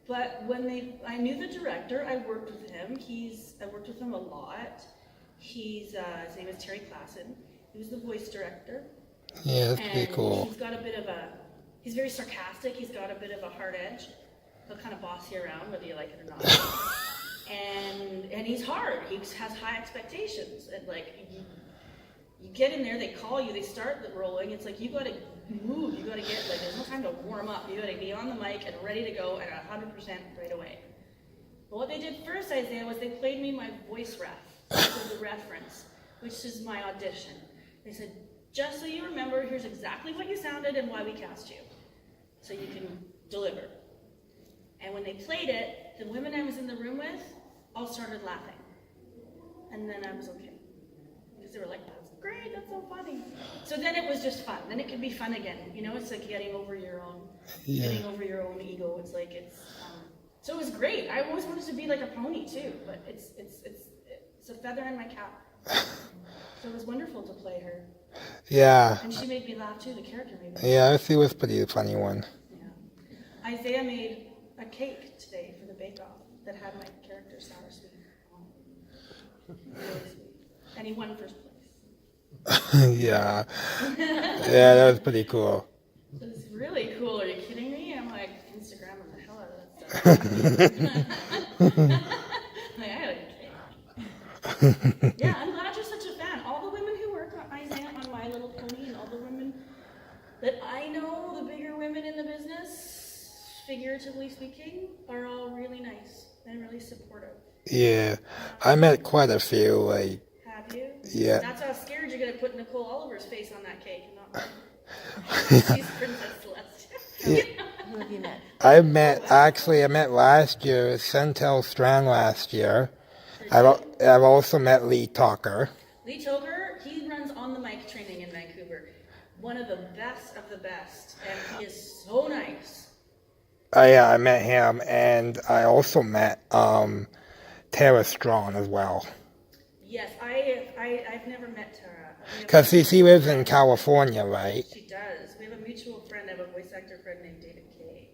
But when I knew the director, I worked with him. I worked with him a lot. His name is Terry Klassen. He was the voice director. Yeah, that's pretty cool. He's got he's very sarcastic. He's got a bit of a hard edge. He'll kind of boss you around whether you like it or not. And he's hard. He has high expectations. And you get in there, they call you, they start the rolling. It's like you got to move. You got to get there's no time to warm up. You got to be on the mic and ready to go at 100% right away. But what they did first, Isaiah, was they played me my voice ref, so the reference, which is my audition. They said, just so you remember, here's exactly what you sounded and why we cast you, so you can deliver. And when they played it, the women I was in the room with all started laughing. And then I was okay. Because they were like, that's great, that's so funny. So then it was just fun. Then it could be fun again. It's like getting over your own ego. It's like, so it was great. I always wanted to be like a pony too, but it's a feather in my cap. So it was wonderful to play her. Yeah. And she made me laugh too, the character made me laugh. Yeah, it was pretty funny one. Yeah. Isaiah made a cake today for the bake-off that had my character Sour Sweet on it. Really sweet. And he won first place. Yeah. Yeah, that was pretty cool. So it's really cool. Are you kidding me? I'm like Instagramming the hell out of that stuff. I had a cake. Yeah, I'm glad you're such a fan. All the women who work on Isaiah on My Little Pony and all the women that I know, the bigger women in the business, figuratively speaking, are all really nice and really supportive. Yeah, I met quite a few. Have you? Yeah. That's how scared you're gonna put Nicole Oliver's face on that cake, and not mine. She's Princess Celeste. Yeah. Who have you met? I met last year, Centel Strand last year. I've also met Lee Talker. Lee Toker, he runs on the mic training in Vancouver. One of the best, and he is so nice. Yeah, I met him, and I also met Tara Strong as well. Yes, I've never met Tara. Because she lives in California, right? She does. We have a mutual friend. I have a voice actor friend named David Kay.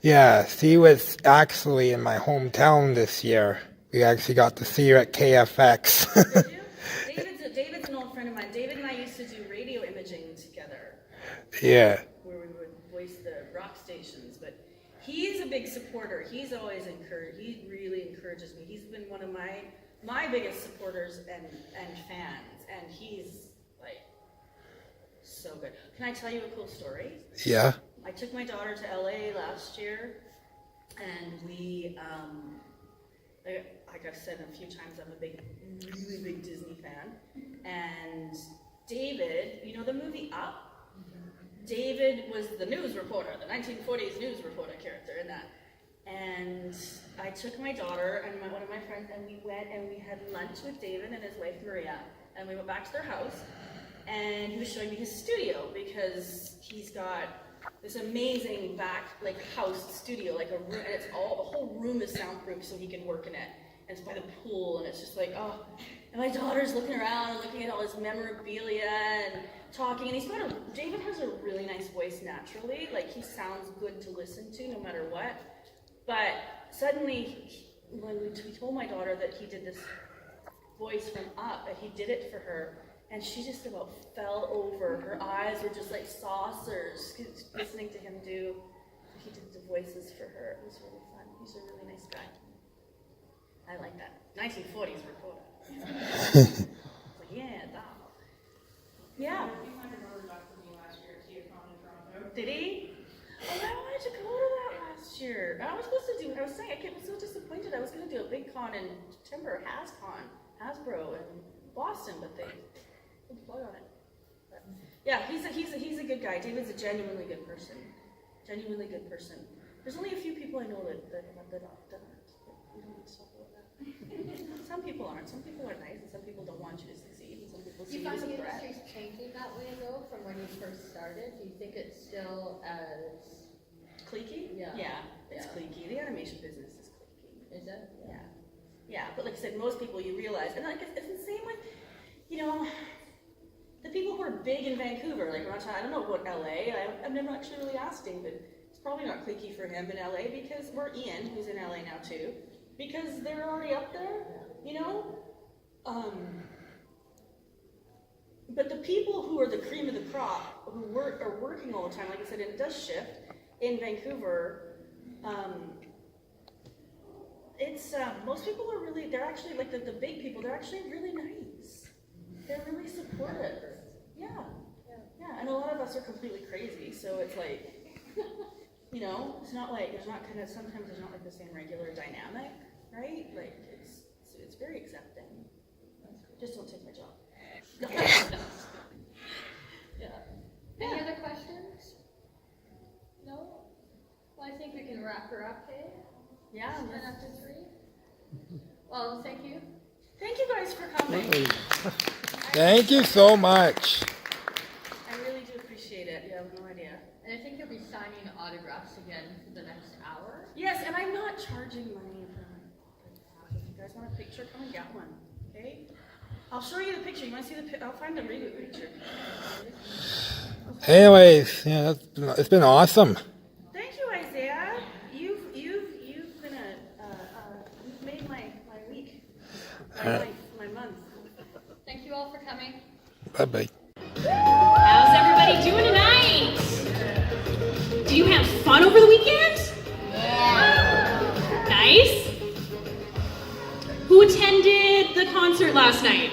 Yeah, she was actually in my hometown this year. We actually got to see her at KFX. Did you? David's an old friend of mine. David and I used to do radio imaging together. Yeah. Where we would voice the rock stations. But he's a big supporter. He's always encouraged. He really encourages me. He's been one of my biggest supporters and fans. And he's like so good. Can I tell you a cool story? Yeah. I took my daughter to LA last year, and we like I've said a few times, I'm a really big Disney fan. And David, you know the movie Up? David was the news reporter, the 1940s news reporter character in that. And I took my daughter and one of my friends, and we went and we had lunch with David and his wife Maria. And we went back to their house, and he was showing me his studio because he's got this amazing back house studio, and it's the whole room is soundproof so he can work in it. and it's by the pool, and it's just like, oh, and my daughter's looking around and looking at all his memorabilia and talking, and David has a really nice voice naturally, like he sounds good to listen to no matter what, but suddenly, when he told my daughter that he did this voice from Up, that he did it for her, and she just about fell over. Her eyes were just like saucers, listening to him do. He did the voices for her. It was really fun. He's a really nice guy. I like that. 1940s recorder. Like, yeah, doll. Yeah. He signed an autograph for me last year at TFCon in Toronto. Did he? Oh, I wanted to go to that last year. I was supposed to do. I was saying, I was so disappointed. I was going to do a big con in September, Hasbro in Boston, but they pulled the plug on it. But, yeah, he's a good guy. David's a genuinely good person. Genuinely good person. There's only a few people I know that aren't. But we don't need to talk about that. Some people aren't. Some people are nice, and some people don't want you to succeed, and some people see you as a the threat. industry's changing that way though, from when you first started? Do you think it's still as Cliquey? Yeah. It's cliquey. The animation business is cliquey. is it? Yeah. Yeah, but like I said, most people you realize, and like it's the same with, the people who are big in Vancouver, like I don't know about LA, I've never actually really asked David. It's probably not cliquey for him in LA because we're Ian, who's in LA now too, because they're already up there, But the people who are the cream of the crop, who are working all the time, like I said, and it does shift in Vancouver. It's most people are really, they're actually like the big people, they're actually really nice. They're really supportive. Yeah. And a lot of us are completely crazy, so it's like, it's not like sometimes there's not like the same regular dynamic, right? Like it's very accepting. Just don't take my job. Any other questions? No? Well, I think we can wrap her up, hey? Yeah. And after 3. Well, thank you. Thank you guys for coming. Thank you so much. I really do appreciate it. You have no idea. And I think you'll be signing autographs again for the next hour. Yes, and I'm not charging money for my autograph. If you guys want a picture, come and get one. Okay? I'll show you the picture. You want to see the? I'll find the reboot picture. Anyways, it's been awesome. Thank you, Isaiah. You've been you've made my week, my month. Thank you all for coming. Bye-bye. How's everybody doing tonight? Do you have fun over the weekend? Yeah. Nice. Who attended the concert last night?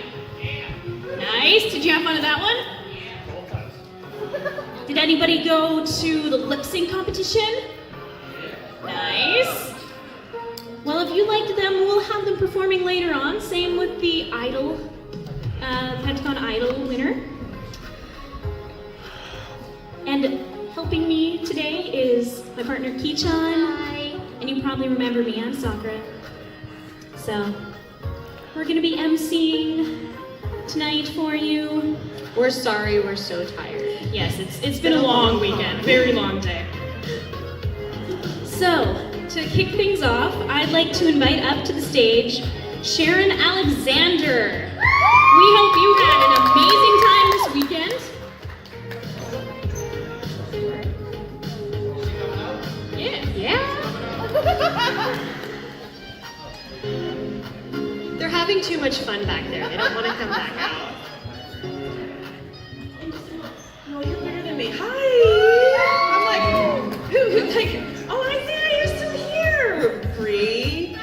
Nice. Did you have fun at that one? Did anybody go to the lip sync competition? Nice. Well, if you liked them, we'll have them performing later on. Same with the Idol, Pentacon Idol winner. And helping me today is my partner Ki-chan. Hi. And you probably remember me, I'm Sakura. So, we're gonna be emceeing tonight for you. We're sorry, we're so tired. Yes, it's been a long weekend, very long day. So, to kick things off, I'd like to invite up to the stage Sharon Alexander. We hope you had an amazing time this weekend. Yeah. They're having too much fun back there. They don't want to come back out. No, you're bigger than me. Hi! I'm like, oh, Isaiah, you're still here! Bree,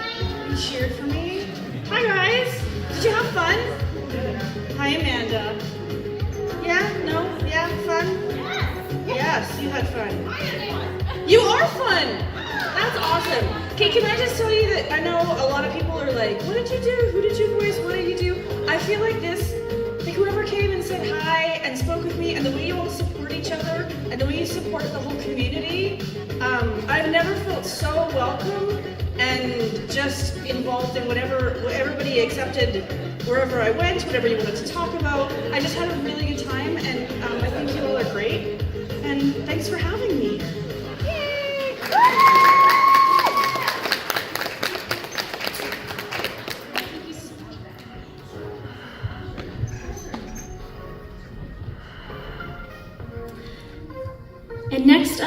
you cheered for me. Hi, guys. Did you have fun? Hi, Amanda. Yeah? No? Yeah? Fun? Yes, you had fun. You are fun! That's awesome. Okay, can I just tell you that I know a lot of people are like, what did you do? Who did you voice? What did you do? I feel like whoever came and said hi and spoke with me, and the way you all support each other, and the way you support the whole community, I've never felt so welcome and just involved in whatever everybody accepted wherever I went, whatever you wanted to talk about. I just had a really good time, and I think you all are great. And thanks for having me. Yay!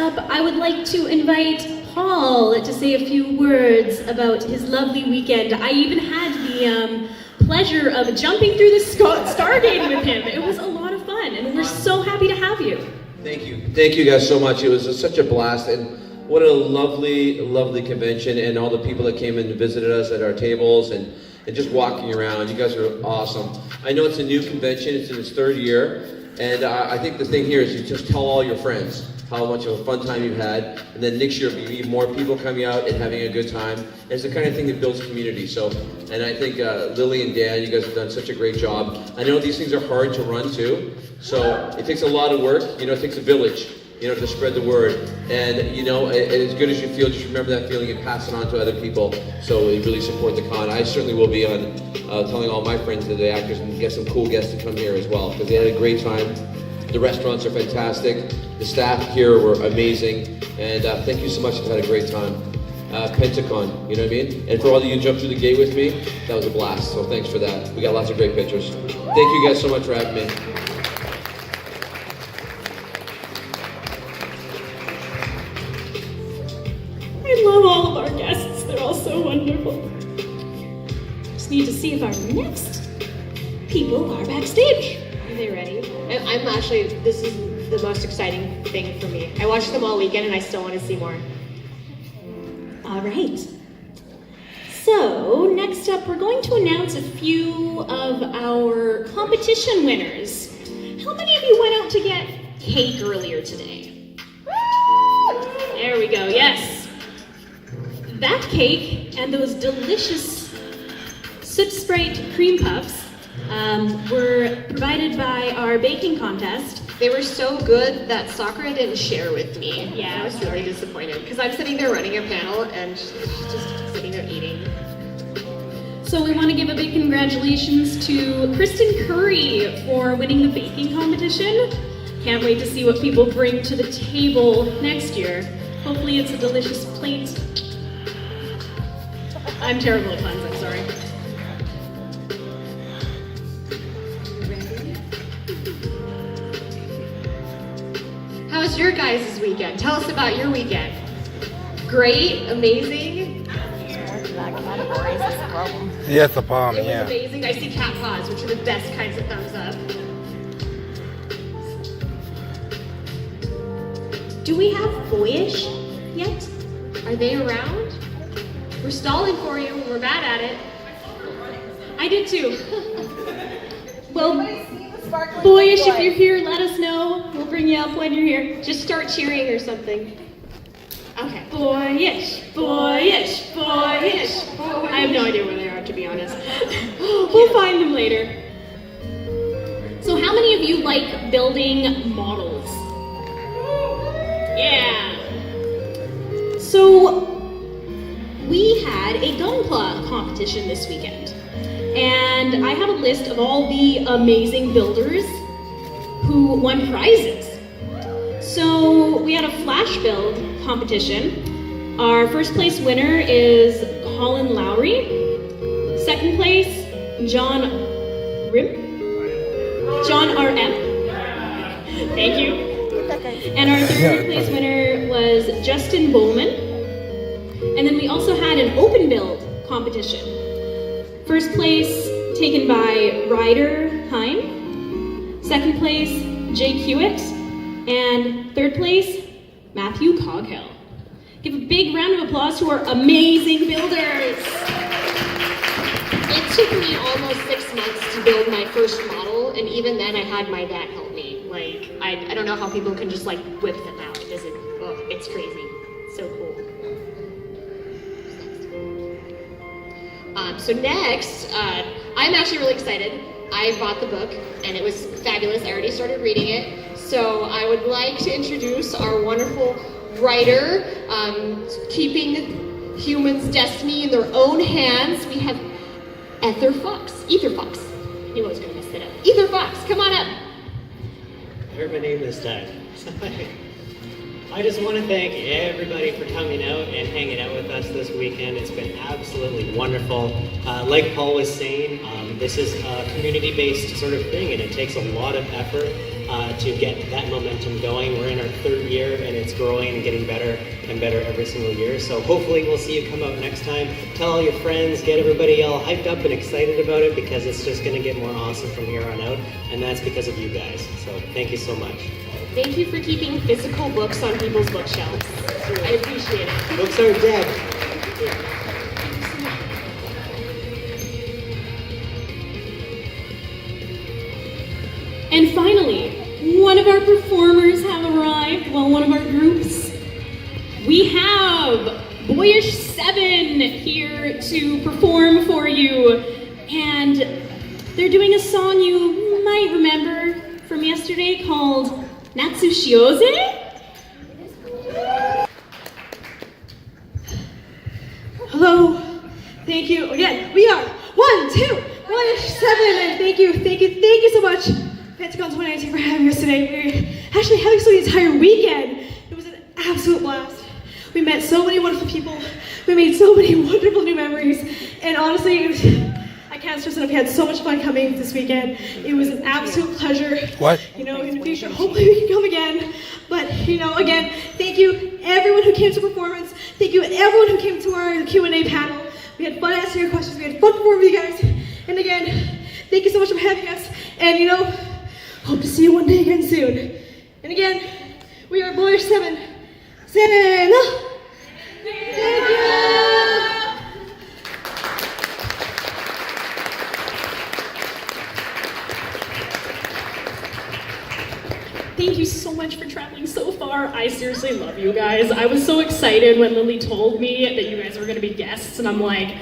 up, I would like to invite Paul to say a few words about his lovely weekend. I even had the pleasure of jumping through the Stargate with him. It was a lot of fun, and we're so happy to have you. Thank you. Thank you guys so much. It was such a blast, and what a lovely, lovely convention, and all the people that came in and visited us at our tables, and just walking around. You guys are awesome. I know it's a new convention. It's in its 3rd year, and I think the thing here is you just tell all your friends how much of a fun time you've had, and then next year there'll be more people coming out and having a good time. It's the kind of thing that builds community. So, and I think Lily and Dan, you guys have done such a great job. I know these things are hard to run too, so it takes a lot of work. You know, it takes a village, you know, to spread the word. And you know, as good as you feel, just remember that feeling and pass it on to other people. So we really support the con. I certainly will be on telling all my friends that the actors and get some cool guests to come here as well, because they had a great time. The restaurants are fantastic. The staff here were amazing. And thank you so much. I've had a great time. Pentacon, you know what I mean? And for all of you who jumped through the gate with me, that was a blast. So thanks for that. We got lots of great pictures. Thank you guys so much for having me. I love all of our guests. They're all so wonderful. Just need to see if our next people are backstage. Are they ready? I'm actually, this is the most exciting thing for me. I watched them all weekend and I still want to see more. All right. So, next up, we're going to announce a few of our competition winners. How many of you went out to get cake earlier today? There we go, yes. That cake and those delicious soot Sprite cream puffs were provided by our baking contest. They were so good that Sakura didn't share with me. Yeah, I was really disappointed because I'm sitting there running a panel and she's just sitting there eating. So we want to give a big congratulations to Kristen Curry for winning the baking competition. Can't wait to see what people bring to the table next year. Hopefully it's a delicious plate. I'm terrible at puns, I'm sorry. How was your guys' weekend? Tell us about your weekend. Great, amazing. Yes, the palm, It was yeah. amazing. I see cat paws, which are the best kinds of thumbs up. Do we have Boyish yet? Are they around? We're stalling for you. We're bad at it. I did too. Well, Boyish, if you're here, let us know. We'll bring you up when you're here. Just start cheering or something. Okay. Boyish, Boyish, Boyish. I have no idea where they are, to be honest. We'll find them later. So how many of you like building models? Yeah. So we had a Gunpla competition this weekend. And I have a list of all the amazing builders who won prizes. So we had a flash build competition. Our first place winner is Colin Lowry. Second place, John RM. Thank you. And our third place winner was Justin Bowman. And then we also had an open build competition. First place taken by Ryder Heim. Second place, Jay Hewitt. And third place, Matthew Coghill. Give a big round of applause to our amazing builders. It took me almost 6 months to build my first model, and even then I had my dad help me. Like, I don't know how people can just like whip them out. It doesn't, oh, it's crazy. It's so cool. So next, I'm actually really excited. I bought the book, and it was fabulous. I already started reading it. So I would like to introduce our wonderful writer, keeping humans' destiny in their own hands. We have Ether Fox. I knew I was going to mess it up. Ether Fox, come on up. I heard my name this time. I just want to thank everybody for coming out and hanging out with us this weekend. It's been absolutely wonderful. Like Paul was saying, this is a community-based sort of thing, and it takes a lot of effort to get that momentum going. We're in our 3rd year, and it's growing and getting better and better every single year. So hopefully we'll see you come out next time. Tell all your friends, get everybody all hyped up and excited about it, because it's just going to get more awesome from here on out, and that's because of you guys. So thank you so much. Thank you for keeping physical books on people's bookshelves. I appreciate it. Books are dead. And finally, one of our performers have arrived, well, one of our groups. We have Boyish 7 here to perform for you. And they're doing a song you might remember from yesterday called Natsushioze? Hello, thank you. Again, we are 1, 2, 1, 7, and thank you so much, Pentagon 2019, for having us today. We're actually having so the entire weekend. It was an absolute blast. We met so many wonderful people. We made so many wonderful new memories, and honestly, I can't stress enough. We had so much fun coming this weekend. It was an absolute pleasure. What? You know, in the future, hopefully we can come again. But, you know, again, thank you everyone who came to the performance. Thank you everyone who came to our Q&A panel. We had fun answering your questions. We had fun performing with you guys. And again, thank you so much for having us. And, you know, hope to see you one day again soon. And again, we are Boyish 7. Sena! Thank you! Thank you so much for traveling so far. I seriously love you guys. I was so excited when Lily told me that you guys were gonna be guests, and I'm like,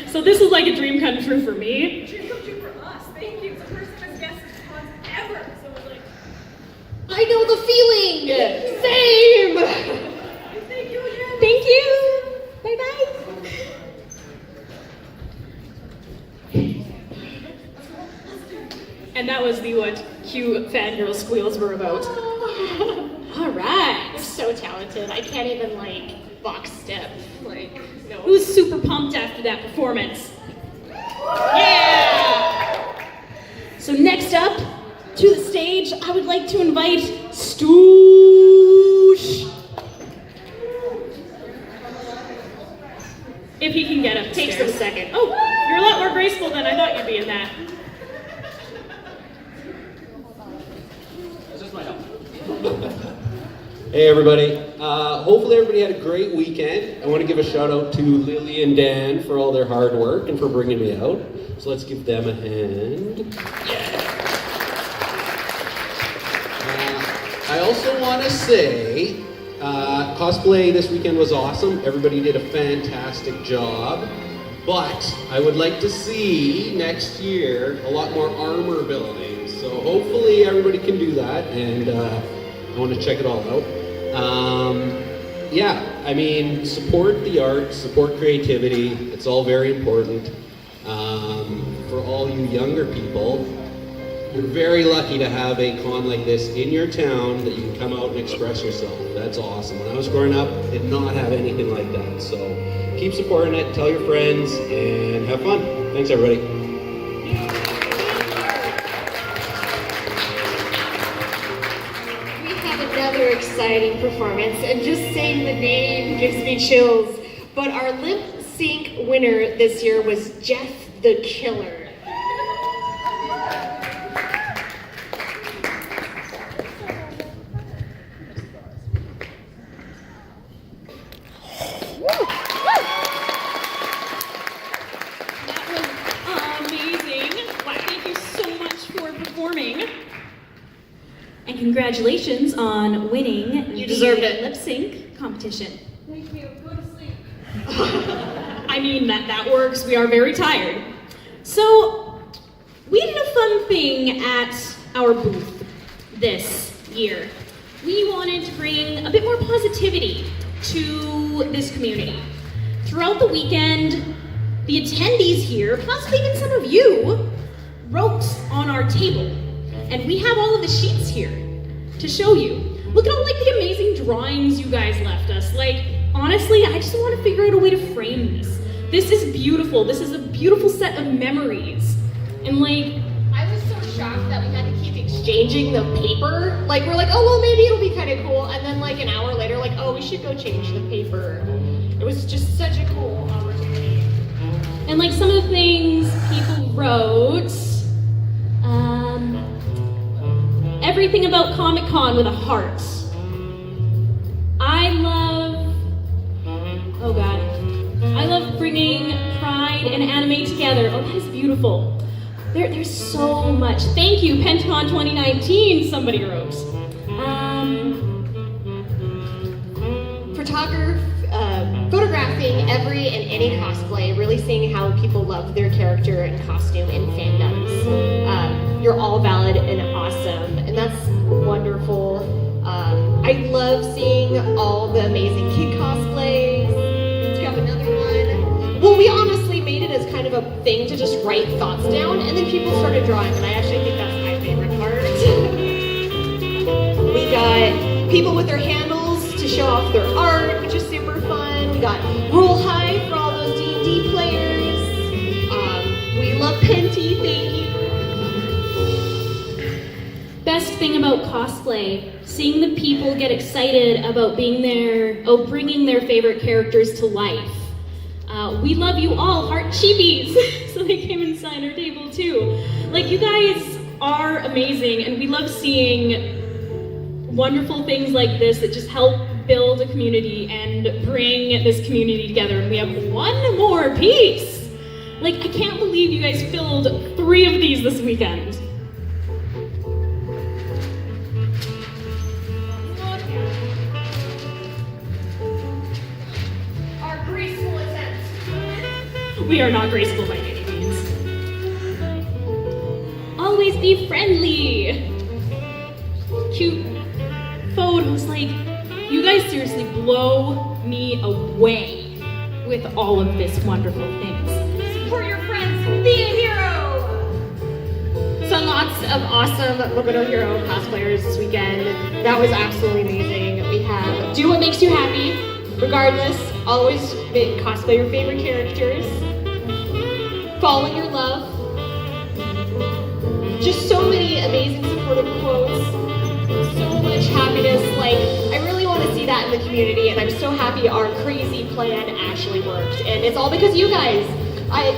so this is like a dream come true for me. Dream come true for us. Thank you. It's the first time as guests ever. So it's like, I know the feeling! Same! thank you again. Thank you. Bye-bye. And that was the what cute fangirl squeals were about. All right. You're so talented. I can't even, like, box step. Like, no. Who's super pumped after that performance? Yeah! So next up to the stage, I would like to invite Stoosh. If he can get up. Takes him a second. Oh, you're a lot more graceful than I thought you'd be in that. Hey everybody, hopefully everybody had a great weekend. I want to give a shout out to Lily and Dan for all their hard work and for bringing me out. So let's give them a hand. Yeah. I also want to say, cosplay this weekend was awesome. Everybody did a fantastic job. But I would like to see next year a lot more armor building. So hopefully everybody can do that, and I want to check it all out. Yeah, I mean, support the art, support creativity. It's all very important. For all you younger people, you're very lucky to have a con like this in your town that you can come out and express yourself. That's awesome. When I was growing up, I did not have anything like that. So keep supporting it, tell your friends, and have fun. Thanks, everybody. Another exciting performance, and just saying the name gives me chills. But our lip sync winner this year was Jeff the Killer. That was amazing. Wow, thank you so much for performing. And congratulations on winning You deserved it. lip sync competition. Thank you. Go to sleep. I mean, that works. We are very tired. So, we did a fun thing at our booth this year. We wanted to bring a bit more positivity to this community. Throughout the weekend, the attendees here, possibly even some of you, wrote on our table. And we have all of the sheets here to show you. look at all like the amazing drawings you guys left us. Like, honestly, I just want to figure out a way to frame this. This is beautiful. This is a beautiful set of memories. And like, I was so shocked that we had to keep exchanging the paper. Like, we're like, oh, well, maybe it'll be kind of cool. And then like an hour later, like, oh, we should go change the paper. It was just such a cool opportunity. and like some of the things people wrote, everything about Comic-Con with a heart. I love bringing pride and anime together. Oh, that is beautiful. There's so much. Thank you, Pentacon 2019, somebody wrote. Photographing every and any cosplay, really seeing how people love their character and costume in fandoms. You're all valid and awesome, and that's wonderful. I love seeing all the amazing kid cosplays. Let's grab another one. Well, we honestly made it as kind of a thing to just write thoughts down, and then people started drawing, and I actually think that's my favorite part. We got people with their handles to show off their art, which is super fun. We got Rule High for all those D&D players. We love Penti, thank you. Best thing about cosplay, seeing the people get excited about being there, bringing their favorite characters to life. We love you all, heart cheapies. So they came and signed our table too. Like, you guys are amazing, and we love seeing wonderful things like this that just help build a community and bring this community together. And we have one more piece. Like, I can't believe you guys filled 3 of these this weekend. Our graceful attempt. We are not graceful by any means. Always be friendly. Cute photos, like, you guys seriously blow me away with all of this wonderful things. Support your friends, be a hero! So lots of awesome Boku Hero cosplayers this weekend. That was absolutely amazing. We have do what makes you happy, regardless, always cosplay your favorite characters. Follow your love. Just so many amazing supportive quotes. So much happiness. Like, I really want to see that in the community, and I'm so happy our crazy plan actually worked. And it's all because you guys.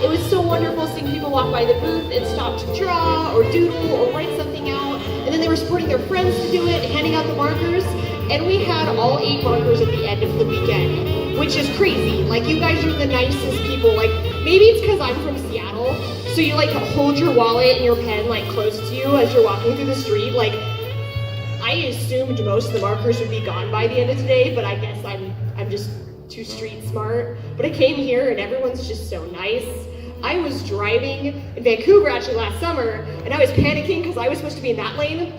It was so wonderful seeing people walk by the booth and stop to draw or doodle or write something out, and then they were supporting their friends to do it and handing out the markers. And we had all 8 markers at the end of the weekend, which is crazy. Like, you guys are the nicest people. Like, maybe it's because I'm from Seattle, so you like hold your wallet and your pen like close to you as you're walking through the street. Like, I assumed most of the markers would be gone by the end of today, but I guess I'm just too street smart. But I came here and everyone's just so nice. I was driving in Vancouver actually last summer, and I was panicking because I was supposed to be in that lane.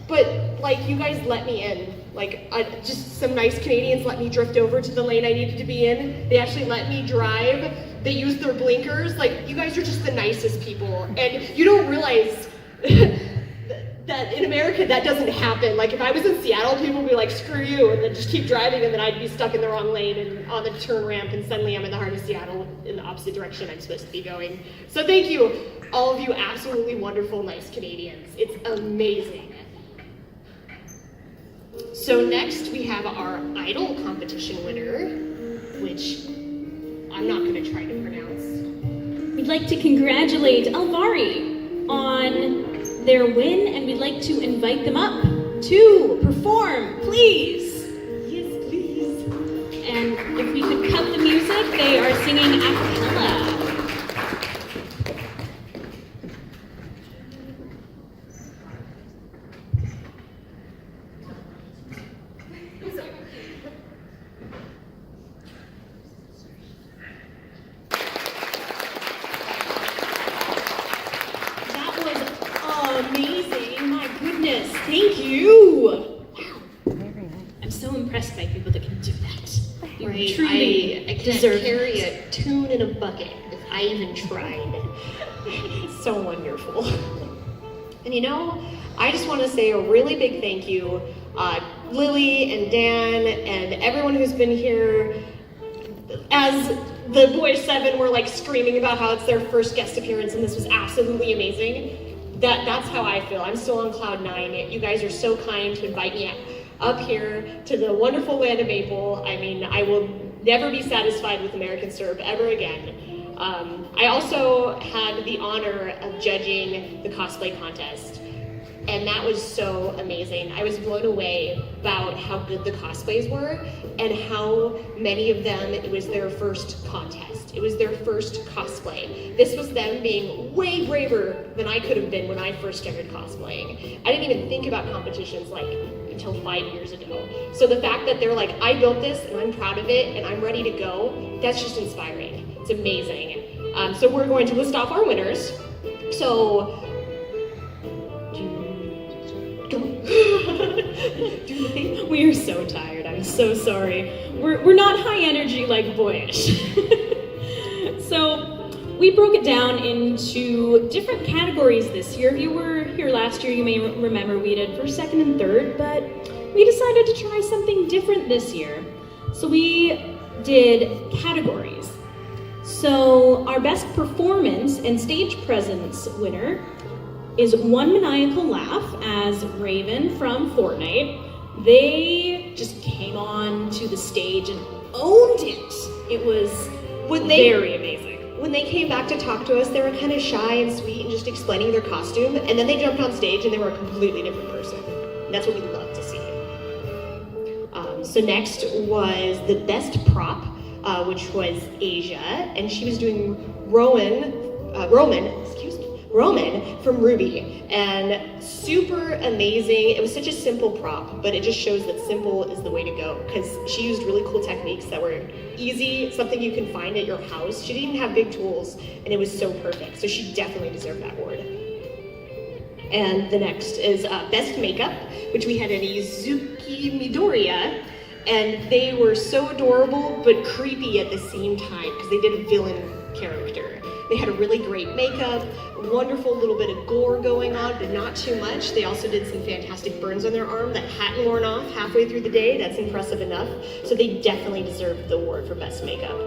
But like, you guys let me in. Like, just some nice Canadians let me drift over to the lane I needed to be in. They actually let me drive. They used their blinkers. Like, you guys are just the nicest people. And you don't realize that in America that doesn't happen. Like, if I was in Seattle, people would be like, screw you, and then just keep driving, and then I'd be stuck in the wrong lane and on the turn ramp, and suddenly I'm in the heart of Seattle in the opposite direction I'm supposed to be going. So thank you, all of you absolutely wonderful, nice Canadians. It's amazing. So next we have our idol competition winner, which I'm not gonna try to pronounce. We'd like to congratulate Alvari on their win, and we'd like to invite them up to perform, please. Yes, please. And if we could cut the music, they are singing a cappella. Amazing, my goodness, thank you. Wow. I'm so impressed by people that can do that. You Right, truly I can't deserve carry it. a tune in a bucket if I even tried. So wonderful. And you know, I just want to say a really big thank you Lily and Dan and everyone who's been here. As the boys 7 were like screaming about how it's their first guest appearance and this was absolutely amazing. That's how I feel. I'm still on cloud 9. You guys are so kind to invite me up here to the wonderful land of Maple. I mean, I will never be satisfied with American Syrup ever again. I also had the honor of judging the cosplay contest, and that was so amazing. I was blown away about how good the cosplays were and how many of them, it was their first contest. It was their first cosplay. This was them being way braver than I could have been when I first started cosplaying. I didn't even think about competitions like until 5 years ago. So the fact that they're like, I built this and I'm proud of it and I'm ready to go, that's just inspiring. It's amazing. So we're going to list off our winners. So, we are so tired. I'm so sorry. We're not high energy like boyish. So we broke it down into different categories this year. If you were here last year, you may remember we did first, second, and third, but we decided to try something different this year. So we did categories. So our best performance and stage presence winner is One Maniacal Laugh as Raven from Fortnite. They just came on to the stage and owned it. It was very amazing. When they came back to talk to us, they were kind of shy and sweet and just explaining their costume, and then they jumped on stage and they were a completely different person. And that's what we love to see. So next was the best prop, which was Asia, and she was doing Roman from Ruby, and super amazing. It was such a simple prop, but it just shows that simple is the way to go, because she used really cool techniques that were easy, something you can find at your house. She didn't even have big tools, and it was so perfect, so she definitely deserved that award. And the next is best makeup, which we had an Izuki Midoriya, and they were so adorable but creepy at the same time because they did a villain character. They had a really great makeup, a wonderful little bit of gore going on, but not too much. They also did some fantastic burns on their arm that hadn't worn off halfway through the day. That's impressive enough. So they definitely deserved the award for best makeup.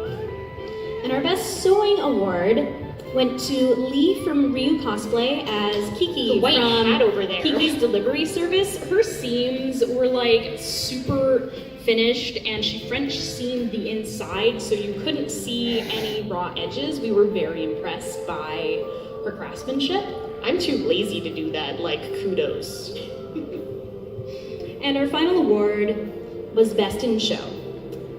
And our best sewing award went to Lee from Ryu Cosplay as Kiki The white from hat over there. Kiki's Delivery Service. Her seams were like super finished, and she French seamed the inside so you couldn't see any raw edges. We were very impressed by her craftsmanship. I'm too lazy to do that, like kudos. And our final award was Best in Show.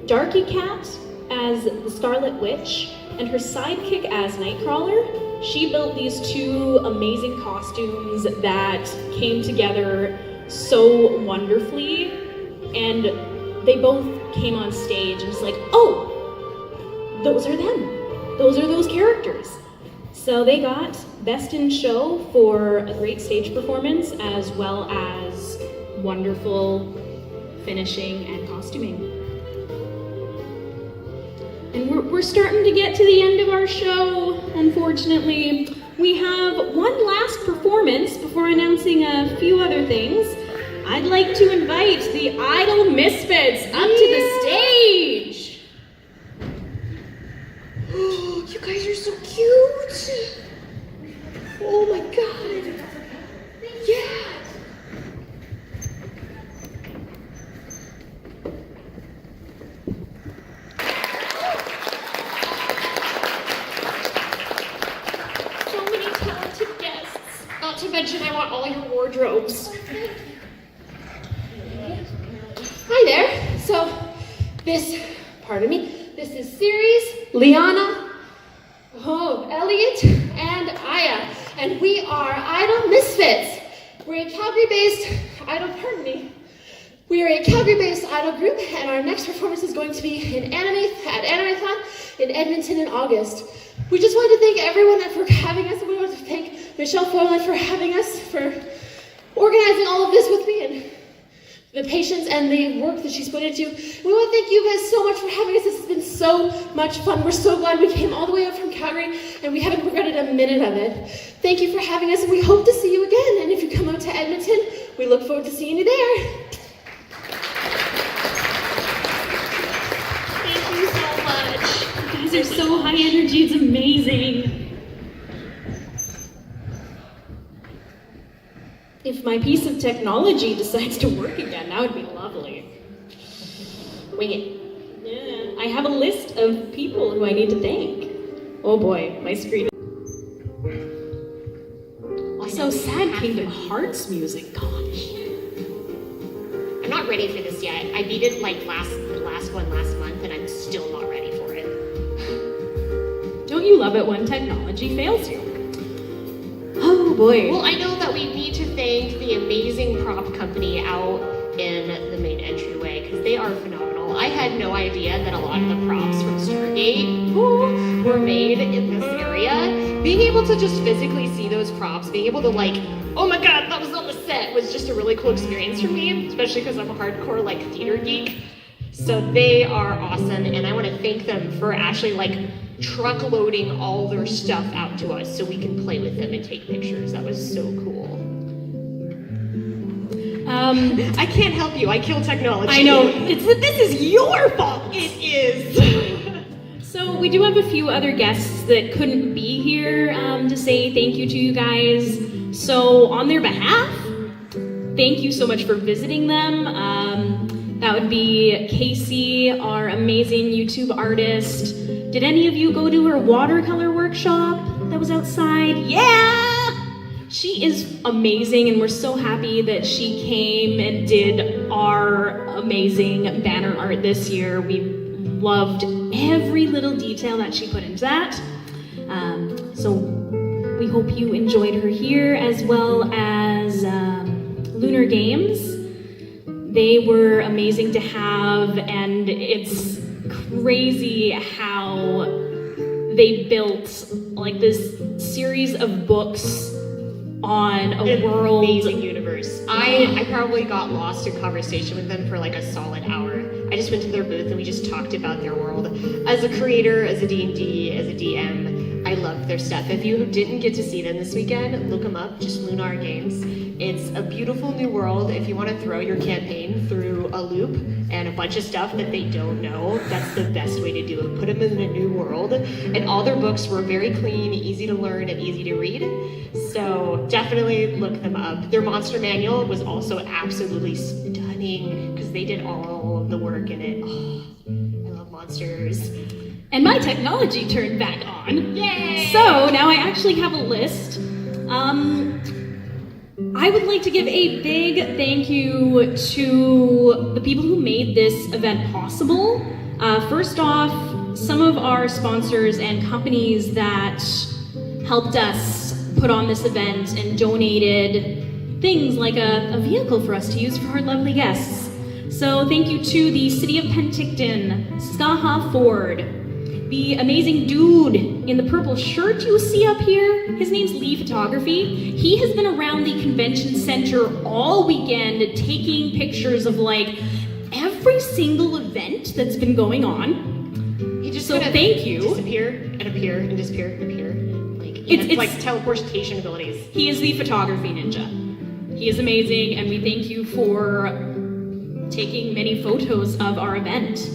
Darky Cat as the Scarlet Witch and her sidekick as Nightcrawler. She built these two amazing costumes that came together so wonderfully, and they both came on stage and it's like, oh, those are them. Those are those characters. So they got Best in Show for a great stage performance as well as wonderful finishing and costuming. And we're starting to get to the end of our show, unfortunately. We have one last performance before announcing a few other things. I'd like to invite the Idol Misfits up to the stage. Oh, you guys are so cute. Oh my God. Yeah. So many talented guests. Not to mention, I want all your wardrobes. Hi there. So, this is Ceres, Liana, Elliot, and Aya. And we are Idol Misfits. We're a Calgary-based idol group, and our next performance is going to be at Animathon in Edmonton in August. We just wanted to thank everyone for having us, and we want to thank Michelle Forland for having us, for organizing all of this with me, and the patience and the work that she's put into. We want to thank you guys so much for having us. This has been so much fun. We're so glad we came all the way up from Calgary, and we haven't regretted a minute of it. Thank you for having us, and we hope to see you again. And if you come out to Edmonton, we look forward to seeing you there. these are so high energy, it's amazing. If my piece of technology decides to work again, that would be lovely. Wing it. Yeah. I have a list of people who I need to thank. Oh boy, my screen. Also, sad Kingdom Hearts music, gosh. I'm not ready for this yet. I beat it like the last one last month, and I'm still not ready for it. Don't you love it when technology fails you? Oh boy. Well, I know that we need to thank the amazing prop company out in the main entryway, because they are phenomenal. I had no idea that a lot of the props from Stargate were made in this area. Being able to just physically see those props, being able to like, oh my god, that was on the set, was just a really cool experience for me, especially because I'm a hardcore like theater geek. So they are awesome, and I want to thank them for actually like truck loading all their stuff out to us so we can play with them and take pictures. That was so cool. I can't help you. I kill technology. I know. This is your fault. It is. So we do have a few other guests that couldn't be here to say thank you to you guys. So on their behalf, thank you so much for visiting them. That would be Casey, our amazing YouTube artist. Did any of you go to her watercolor workshop that was outside? Yeah! She is amazing, and we're so happy that she came and did our amazing banner art this year. We loved every little detail that she put into that. So we hope you enjoyed her here, as well as Lunar Games. They were amazing to have, and it's crazy how they built like this series of books on a world. Amazing universe. I probably got lost in conversation with them for like a solid hour. I just went to their booth and we just talked about their world. As a creator, as a D&D, as a DM, I loved their stuff. If you didn't get to see them this weekend, look them up, just Lunar Games. It's a beautiful new world. If you want to throw your campaign through a loop and a bunch of stuff that they don't know, that's the best way to do it. Put them in a new world. And all their books were very clean, easy to learn, and easy to read. So definitely look them up. Their monster manual was also absolutely stunning because they did all of the work in it. Oh, I love monsters. And my technology turned back on. Yay! So now I actually have a list. I would like to give a big thank you to the people who made this event possible. First off, some of our sponsors and companies that helped us put on this event and donated things like a vehicle for us to use for our lovely guests. So thank you to the City of Penticton, Skaha Ford, the amazing dude in the purple shirt you see up here. His name's Lee Photography. He has been around the convention center all weekend taking pictures of like every single event that's been going on. He just so thank you. Disappear and appear and disappear and appear. Like it's like teleportation abilities. He is the photography ninja. He is amazing, and we thank you for taking many photos of our event.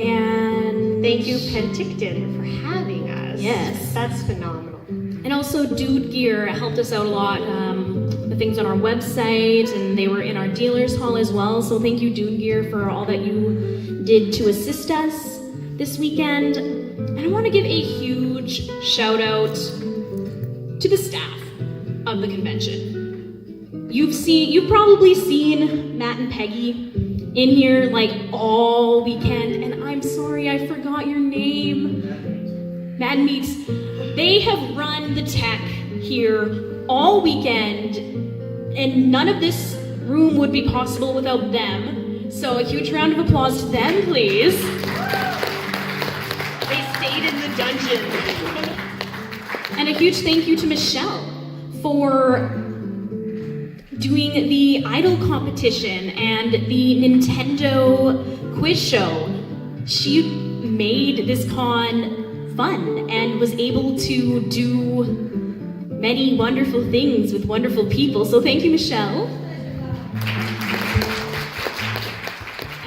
And thank you, Penticton, for having us. Yes. That's phenomenal. And also Dude Gear helped us out a lot. The things on our website, and they were in our dealer's hall as well. So thank you, Dude Gear, for all that you did to assist us this weekend. And I want to give a huge shout out to the staff of the convention. You've probably seen Matt and Peggy in here like all weekend, and I'm sorry I forgot your name. Mad Meats. They have run the tech here all weekend, and none of this room would be possible without them. So a huge round of applause to them, please. They stayed in the dungeon. And a huge thank you to Michelle for doing the Idol competition and the Nintendo quiz show. She made this con fun and was able to do many wonderful things with wonderful people. So thank you, Michelle.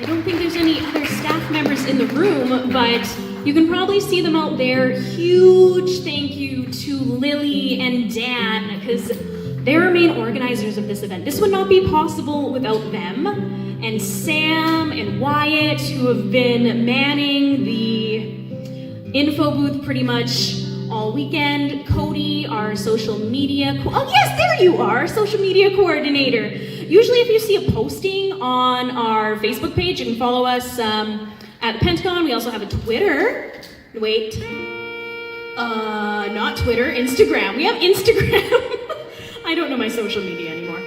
I don't don't think there's any other staff members in the room, but you can probably see them out there. Huge thank you to Lily and Dan, because they're our main organizers of this event. This would not be possible without them. And Sam and Wyatt, who have been manning the info booth pretty much all weekend. Cody, our social media, oh yes, there you are, social media coordinator. Usually if you see a posting on our Facebook page, you can follow us at the Pentagon. We also have a Twitter. Wait, not Twitter, Instagram. We have Instagram. I don't know my social media anymore.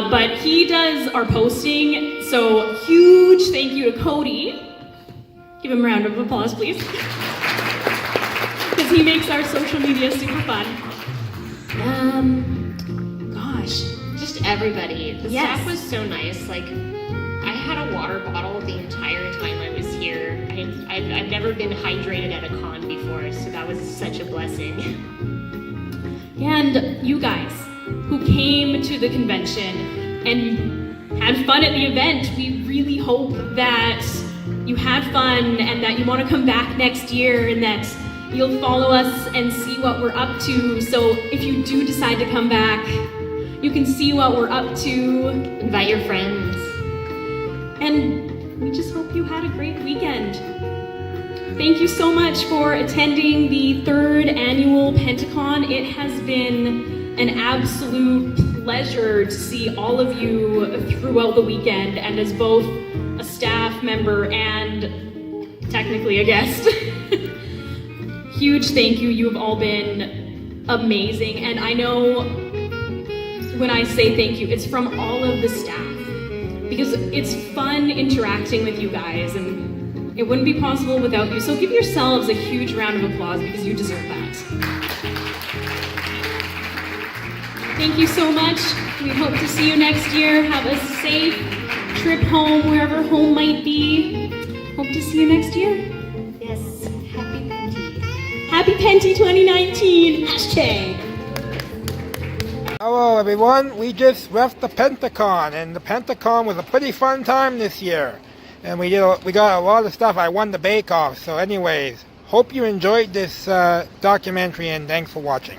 But he does our posting, so huge thank you to Cody. Give him a round of applause, please. Because he makes our social media super fun. Gosh. Just everybody. The Yes. staff was so nice. Like, I had a water bottle the entire time I was here. I've never been hydrated at a con before, so that was such a blessing. And you guys who came to the convention and had fun at the event, we really hope that you had fun and that you want to come back next year and that you'll follow us and see what we're up to. So if you do decide to come back, you can see what we're up to. Invite your friends. And we just hope you had a great weekend. Thank you so much for attending the 3rd annual Pentacon. It has been an absolute pleasure to see all of you throughout the weekend, and as both a staff member and technically a guest. Huge thank you. You have all been amazing, and I know when I say thank you, it's from all of the staff, because it's fun interacting with you guys, and it wouldn't be possible without you. So give yourselves a huge round of applause, because you deserve that. Thank you so much. We hope to see you next year. Have a safe trip home, wherever home might be. Hope to see you next year. Yes, happy Penti. Happy Penti 2019, hashtag. Hello everyone, we just left the Pentacon, and the Pentacon was a pretty fun time this year. And we got a lot of stuff. I won the bake-off. So anyways, hope you enjoyed this documentary, and thanks for watching.